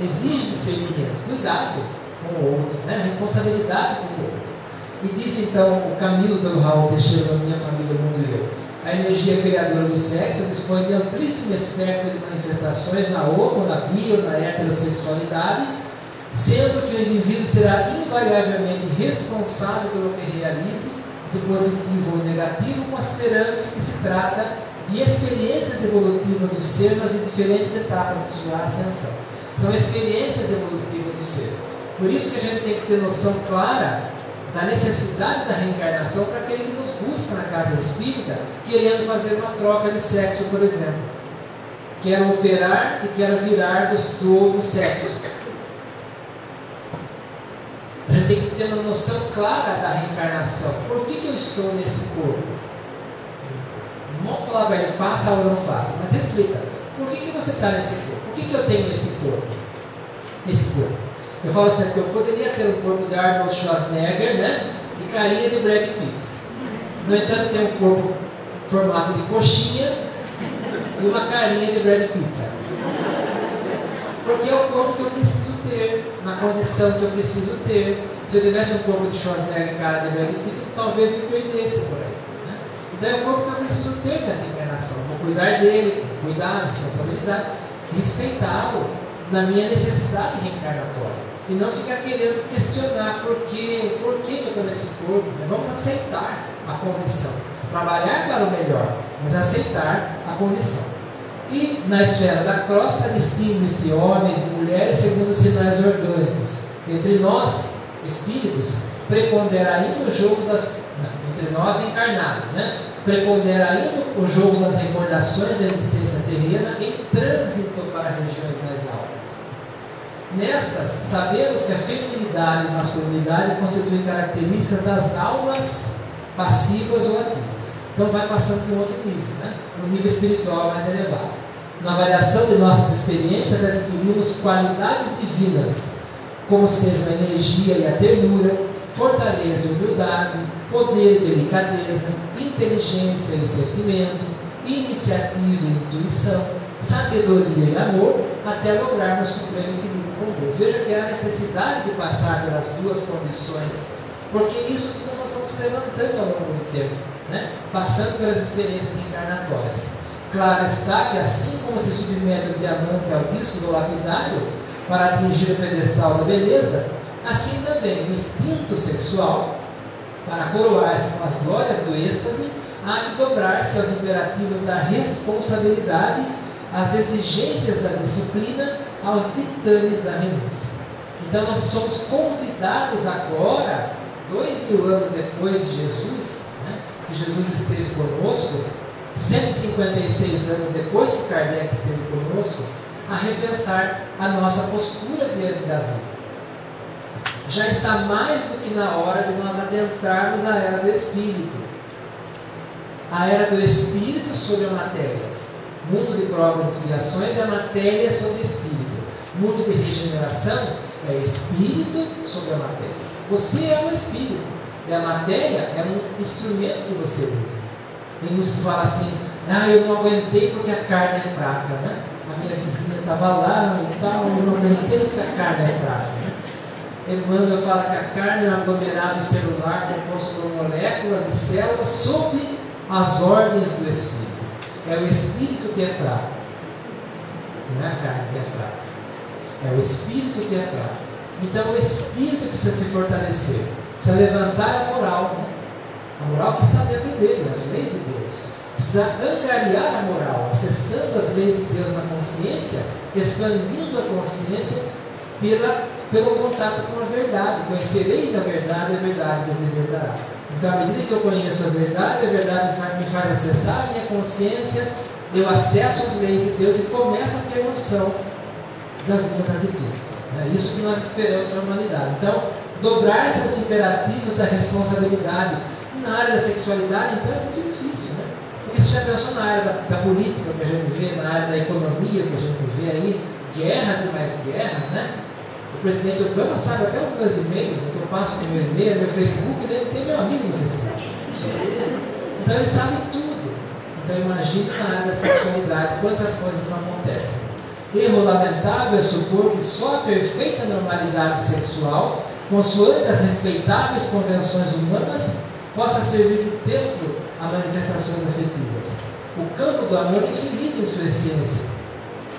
exige discernimento, cuidado com o outro, né? Responsabilidade com o outro. E disse então o Camilo pelo Raul Teixeira, Minha Família, o Mundo e Eu: a energia criadora do sexo dispõe de amplíssimo espectro de manifestações na homo, na bi ou na heterossexualidade, sendo que o indivíduo será invariavelmente responsável pelo que realize, do positivo ou negativo, considerando-se que se trata de experiências evolutivas do ser nas diferentes etapas de sua ascensão. São experiências evolutivas do ser. Por isso que a gente tem que ter noção clara da necessidade da reencarnação para aquele que nos busca na casa espírita, querendo fazer uma troca de sexo, por exemplo. Quero operar e quero virar do outro sexo. A gente tem que ter uma noção clara da reencarnação. Por que eu estou nesse corpo? Não vamos falar para ele, faça ou não faça, mas reflita. Por que você está nesse corpo? Por que eu tenho esse corpo? Esse corpo. Eu falo assim, que eu poderia ter o corpo de Arnold Schwarzenegger, né? E carinha de Brad Pitt. No entanto, tem um corpo formato de coxinha e uma carinha de Brad Pitt, sabe? Porque é o corpo que eu preciso ter, na condição que eu preciso ter. Se eu tivesse um corpo de Schwarzenegger e cara de Brad Pitt, eu talvez me perdesse por aí. Né? Então é o corpo que eu preciso ter nessa encarnação. Vou cuidar dele, cuidar da responsabilidade, respeitá-lo na minha necessidade reencarnatória. E não ficar querendo questionar por que eu estou nesse corpo. Vamos aceitar a condição. Trabalhar para o melhor, mas aceitar a condição. E na esfera da crosta distingue-se homens e mulheres segundo os sinais orgânicos. Entre nós, espíritos, prepondera ainda o jogo das... Não, entre nós encarnados, né? Prepondera ainda o jogo das recordações da existência terrena em trânsito para regiões mais altas. Nestas, sabemos que a feminilidade e a masculinidade constituem características das almas passivas ou ativas. Então vai passando para um outro nível, né? Um nível espiritual mais elevado. Na avaliação de nossas experiências, adquirimos qualidades divinas, como sejam a energia e a ternura, fortaleza e humildade, poder e delicadeza, inteligência e sentimento, iniciativa e intuição, sabedoria e amor, até lograrmos o supremo equilíbrio com Deus. Veja que há a necessidade de passar pelas duas condições, porque isso tudo nós vamos levantando ao longo do tempo, né? Passando pelas experiências encarnatórias. Claro está que assim como se submete o diamante ao disco do lapidário para atingir o pedestal da beleza, assim também o instinto sexual Para coroar-se com as glórias do êxtase, há de dobrar-se aos imperativos da responsabilidade, às exigências da disciplina, aos ditames da renúncia. Então nós somos convidados agora, 2000 anos depois de Jesus, né, que Jesus esteve conosco, 156 anos depois que Kardec esteve conosco, a repensar a nossa postura diante da vida. Já está mais do que na hora de nós adentrarmos a era do Espírito. A era do Espírito sobre a matéria. Mundo de provas e expiações é matéria sobre Espírito. Mundo de regeneração é Espírito sobre a matéria. Você é um Espírito. E a matéria é um instrumento que você usa. Tem uns que falam assim, eu não aguentei porque a carne é fraca, né? A minha vizinha estava lá e tal, eu não aguentei porque a carne é fraca. Emmanuel fala que a carne é um aglomerado celular composto por moléculas e células sob as ordens do Espírito. É o Espírito que é fraco. Não é a carne que é fraca. É o Espírito que é fraco. Então o Espírito precisa se fortalecer. Precisa levantar a moral. Né? A moral que está dentro dele, as leis de Deus. Precisa angariar a moral, acessando as leis de Deus na consciência, expandindo a consciência pelo contato com a verdade. Conhecereis a verdade vos libertará. Então, à medida que eu conheço a verdade me faz acessar a minha consciência, eu acesso as leis de Deus e começo a ter noção das minhas atitudes. É isso que nós esperamos para a humanidade. Então, dobrar-se aos imperativos da responsabilidade. Na área da sexualidade, então, é muito difícil, né? Porque você já pensou na área da política que a gente vê, na área da economia que a gente vê aí, guerras e mais guerras, né? O presidente Obama sabe até os meus e-mails, o que eu passo no meu e-mail, meu Facebook, ele tem meu amigo no Facebook. Então ele sabe tudo. Então imagine na área da sexualidade quantas coisas não acontecem. Erro lamentável é supor que só a perfeita normalidade sexual, consoante as respeitáveis convenções humanas, possa servir de templo a manifestações afetivas. O campo do amor é infinito em sua essência.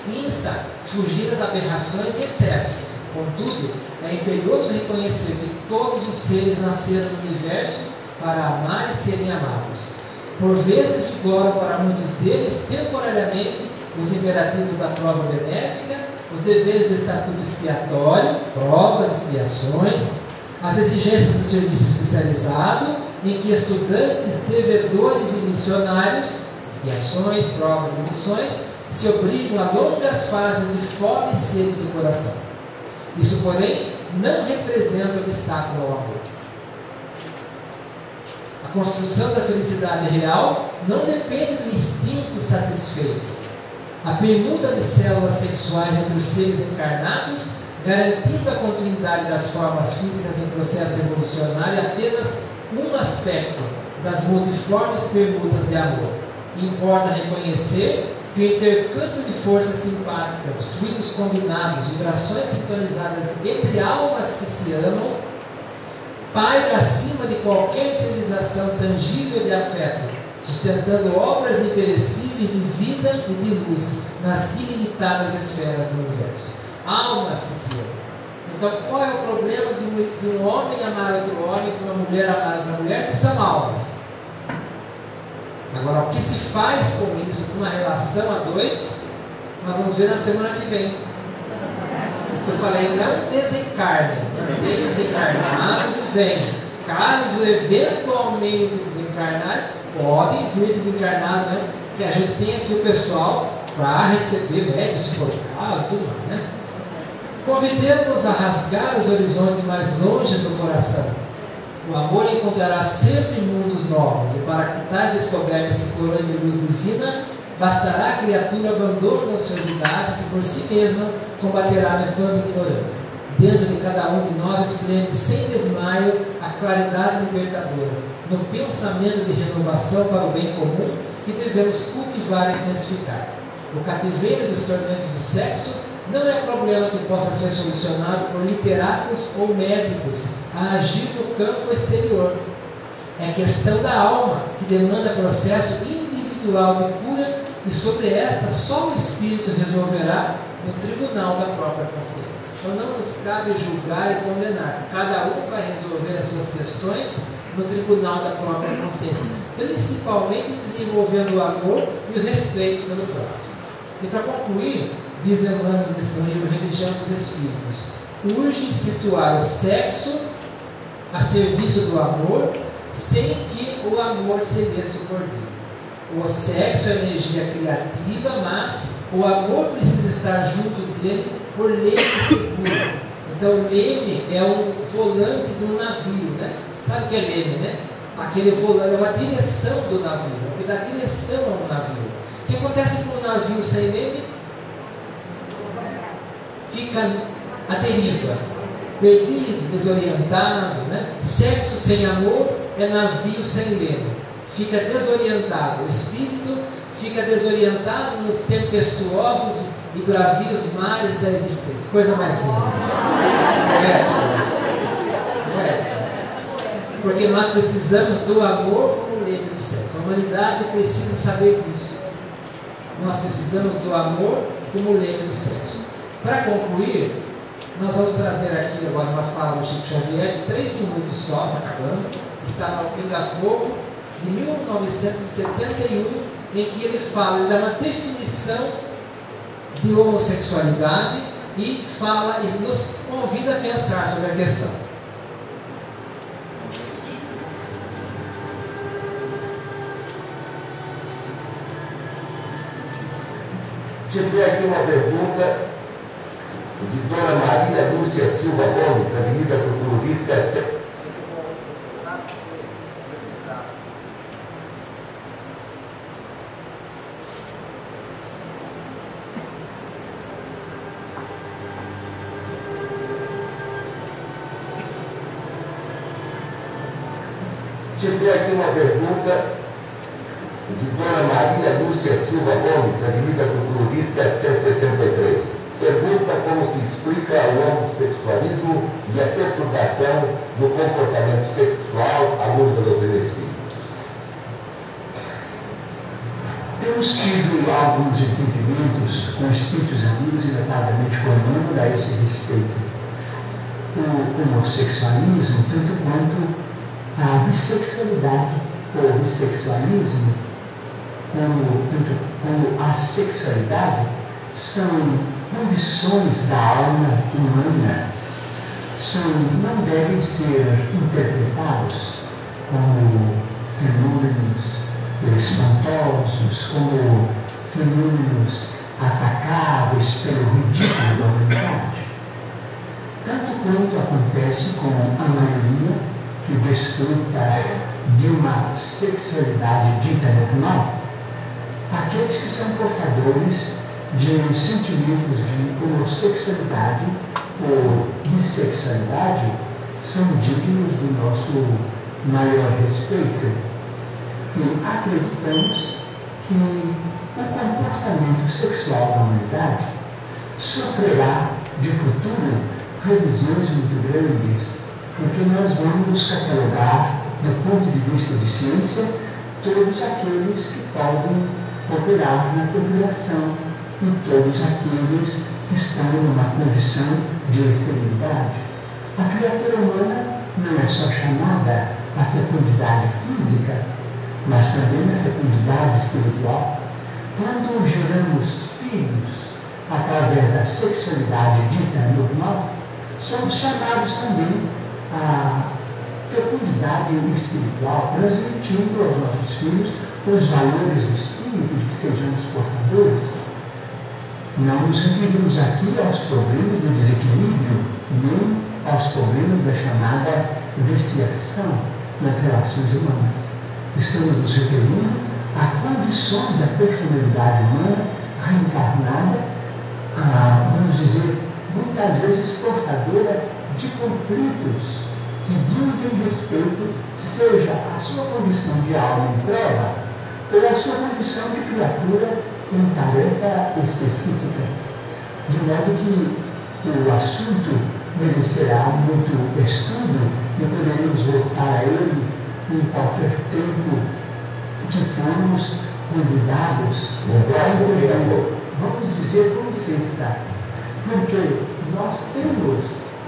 Insta a fugir das aberrações e excessos. Contudo, é imperioso reconhecer que todos os seres nasceram no universo para amar e serem amados. Por vezes vigoram para muitos deles temporariamente os imperativos da prova benéfica, os deveres do estatuto expiatório, provas, expiações, as exigências do serviço especializado, em que estudantes, devedores e missionários, expiações, provas e missões, se obrigam a longas fases de fome e sede do coração. Isso, porém, não representa obstáculo ao amor. A construção da felicidade real não depende do instinto satisfeito. A permuta de células sexuais entre os seres encarnados, garantindo a continuidade das formas físicas em processo evolucionário, é apenas um aspecto das multiformes permutas de amor. Importa reconhecer que o intercâmbio de forças simpáticas, fluidos combinados, vibrações sintonizadas entre almas que se amam, paira acima de qualquer civilização tangível de afeto, sustentando obras imperecíveis de vida e de luz nas ilimitadas esferas do universo. Almas que se amam. Então, qual é o problema de um homem amar outro homem, de uma mulher amar outra mulher, se são almas? Agora, o que se faz com isso, com uma relação a dois, nós vamos ver na semana que vem. Isso que eu falei, não desencarnem, mantém os encarnados e venham. Caso eventualmente desencarnarem, podem vir desencarnados, né? Que a gente tem aqui o pessoal para receber médios, se for o caso, tudo mais, né? Convidemos-nos a rasgar os horizontes mais longe do coração. O amor encontrará sempre mundos novos, e para que tais descobertas se coroem de luz divina, bastará a criatura abandone a ociosidade que por si mesma combaterá a infame ignorância. Dentro de cada um de nós esplende sem desmaio a claridade libertadora, no pensamento de renovação para o bem comum que devemos cultivar e intensificar. O cativeiro dos tormentos do sexo não é problema que possa ser solucionado por literatos ou médicos a agir no campo exterior. É questão da alma, que demanda processo individual de cura, e sobre esta só o Espírito resolverá no tribunal da própria consciência. Então não nos cabe julgar e condenar. Cada um vai resolver as suas questões no tribunal da própria consciência, principalmente desenvolvendo o amor e o respeito pelo próximo. E para concluir, diz Emmanuel nesse livro Religião dos Espíritos, urge situar o sexo a serviço do amor, sem que o amor se lhe subordine. O sexo é energia criativa, mas o amor precisa estar junto dele por leme seguro. Então, o leme é o volante de um navio, né? Sabe o que é leme, né? Aquele volante é uma direção do navio, que dá direção ao navio. O que acontece com o navio sem leme? Fica à deriva, perdido, desorientado, né? Sexo sem amor é navio sem leme. Fica desorientado, o espírito fica desorientado nos tempestuosos e bravios mares da existência. Coisa mais linda. Porque nós precisamos do amor como leme do sexo. A humanidade precisa saber disso. Nós precisamos do amor como leme do sexo. Para concluir, nós vamos trazer aqui agora uma fala do Chico Xavier de 3 minutos só, acabando. Está no Pinga Fogo, de 1971, em que ele fala, ele dá uma definição de homossexualidade e fala e nos convida a pensar sobre a questão. Tive aqui uma pergunta de Dona Maria Lúcia Silva Gomes, Avenida Tucuruvi, 7. Tive aqui uma pergunta de Dona Maria Lúcia Silva Gomes, Avenida Tucuruvi, 763. Pergunta como se explica o homossexualismo e a perturbação do comportamento sexual à luz da doutrina espírita. Temos tido alguns entendimentos com espíritos amigos e notadamente com Emmanuel a esse respeito. O homossexualismo, tanto quanto a bissexualidade ou bissexualismo, como a sexualidade, são condições da alma humana, não devem ser interpretados como fenômenos espantosos, como fenômenos atacáveis pelo ridículo da humanidade. Tanto quanto acontece com a maioria que desfruta de uma sexualidade dita normal, aqueles que são portadores de sentimentos de homossexualidade ou bissexualidade são dignos do nosso maior respeito. E acreditamos que o comportamento sexual da humanidade sofrerá de futuro revisões muito grandes, porque nós vamos catalogar, do ponto de vista de ciência, todos aqueles que podem operar na procriação e todos aqueles que estão numa condição de esterilidade. A criatura humana não é só chamada à fecundidade física, mas também à fecundidade espiritual. Quando geramos filhos através da sexualidade dita normal, somos chamados também à fecundidade espiritual, transmitindo aos nossos filhos os valores do espírito de que sejamos portadores. Não nos referimos aqui aos problemas do desequilíbrio, nem aos problemas da chamada viciação nas relações humanas. Estamos nos referindo a condições da personalidade humana reencarnada, vamos dizer, muitas vezes portadora de conflitos que dizem respeito, seja a sua condição de alma em prova ou a sua condição de criatura em tarefa específica. De modo que o assunto merecerá muito estudo e poderemos voltar a ele em qualquer tempo que formos convidados. Vamos dizer com licença, porque nós temos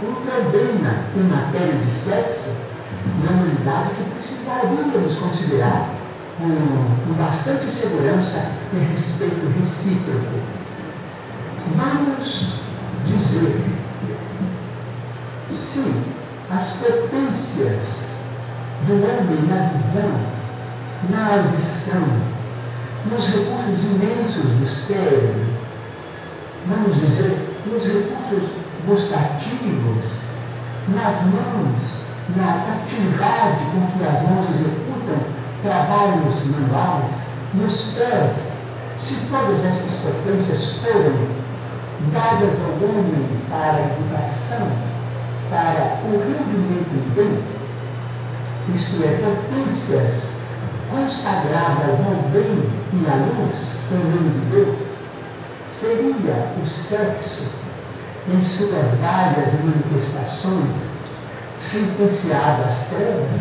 um problema em matéria de sexo uma unidade que precisaríamos considerar com bastante segurança e respeito recíproco. Vamos dizer se as potências do homem na visão, na audição, nos recursos imensos do cérebro, vamos dizer, nos recursos gustativos, nas mãos, na atividade com que as mãos executam trabalhos manuais, nos pés, se todas essas potências foram dadas ao homem para a educação, para o rendimento dele, isto é, potências consagradas ao bem e à luz, em nome de Deus, seria o sexo, em suas várias manifestações, sentenciado às trevas?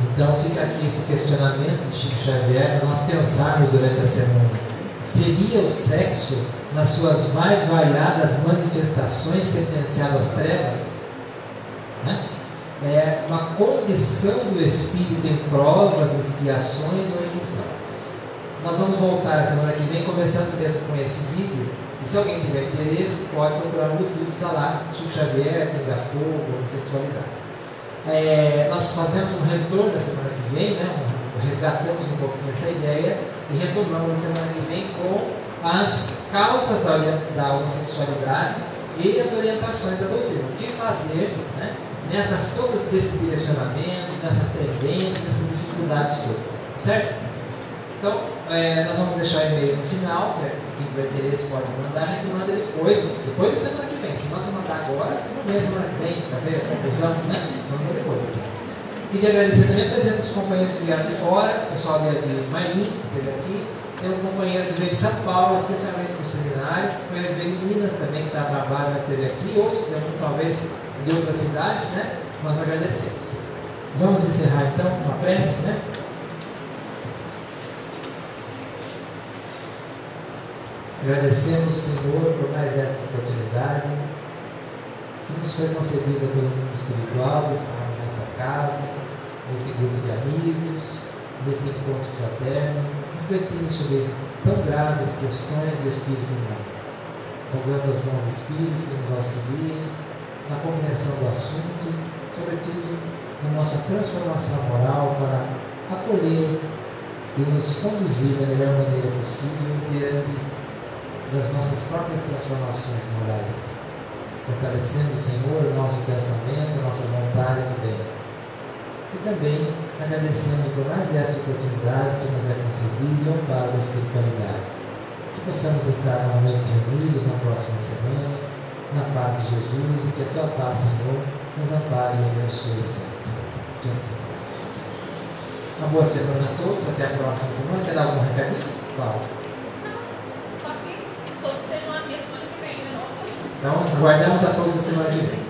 Então fica aqui esse questionamento de Chico Xavier para nós pensarmos durante a semana. Seria o sexo, nas suas mais variadas manifestações, sentenciado às trevas? Né? É uma condição do espírito em provas, expiações ou em missão. Nós vamos voltar a semana que vem, começando mesmo com esse vídeo. E se alguém tiver interesse, pode procurar no YouTube, está lá, Chico Xavier, Pinga Fogo, Homossexualidade. Nós fazemos um retorno na semana que vem, né? Resgatamos um pouco dessa ideia e retornamos na semana que vem com as causas da homossexualidade e as orientações da doutrina. O que fazer, né? Nessas todas desses direcionamentos, nessas tendências, nessas dificuldades todas, certo? Então, nós vamos deixar o e-mail no final, quem tiver interesse pode mandar, a gente manda depois da semana que vem. Se nós mandar agora, vocês vão ver a semana que vem, para ver a conclusão, né? Vamos ver depois. Queria agradecer também a presença dos companheiros que vieram de fora, o pessoal de Marim, que esteve aqui, tem um companheiro que veio de São Paulo, especialmente para o seminário, um companheiro que veio de Minas também, que está a trabalho, mas esteve aqui, outros, talvez de outras cidades, né? Nós agradecemos. Vamos encerrar então com uma prece, né? Agradecemos, Senhor, por mais esta oportunidade que nos foi concedida pelo mundo espiritual, de estarmos nesta casa, nesse grupo de amigos, nesse encontro fraterno, refletindo sobre tão graves questões do espírito humano, rogando aos bons espíritos que nos auxiliem na compreensão do assunto, sobretudo na nossa transformação moral para acolher e nos conduzir da melhor maneira possível diante das nossas próprias transformações morais, fortalecendo, Senhor, o nosso pensamento, a nossa vontade de bem. E também agradecendo por mais esta oportunidade que nos é concedida ao amparo da espiritualidade. Que possamos estar novamente reunidos na próxima semana, na paz de Jesus, e que a tua paz, Senhor, nos ampare e abençoe sempre. Uma boa semana a todos, até a próxima semana. Quer dar algum recadinho? Paulo? Então, aguardamos a todos na semana que vem.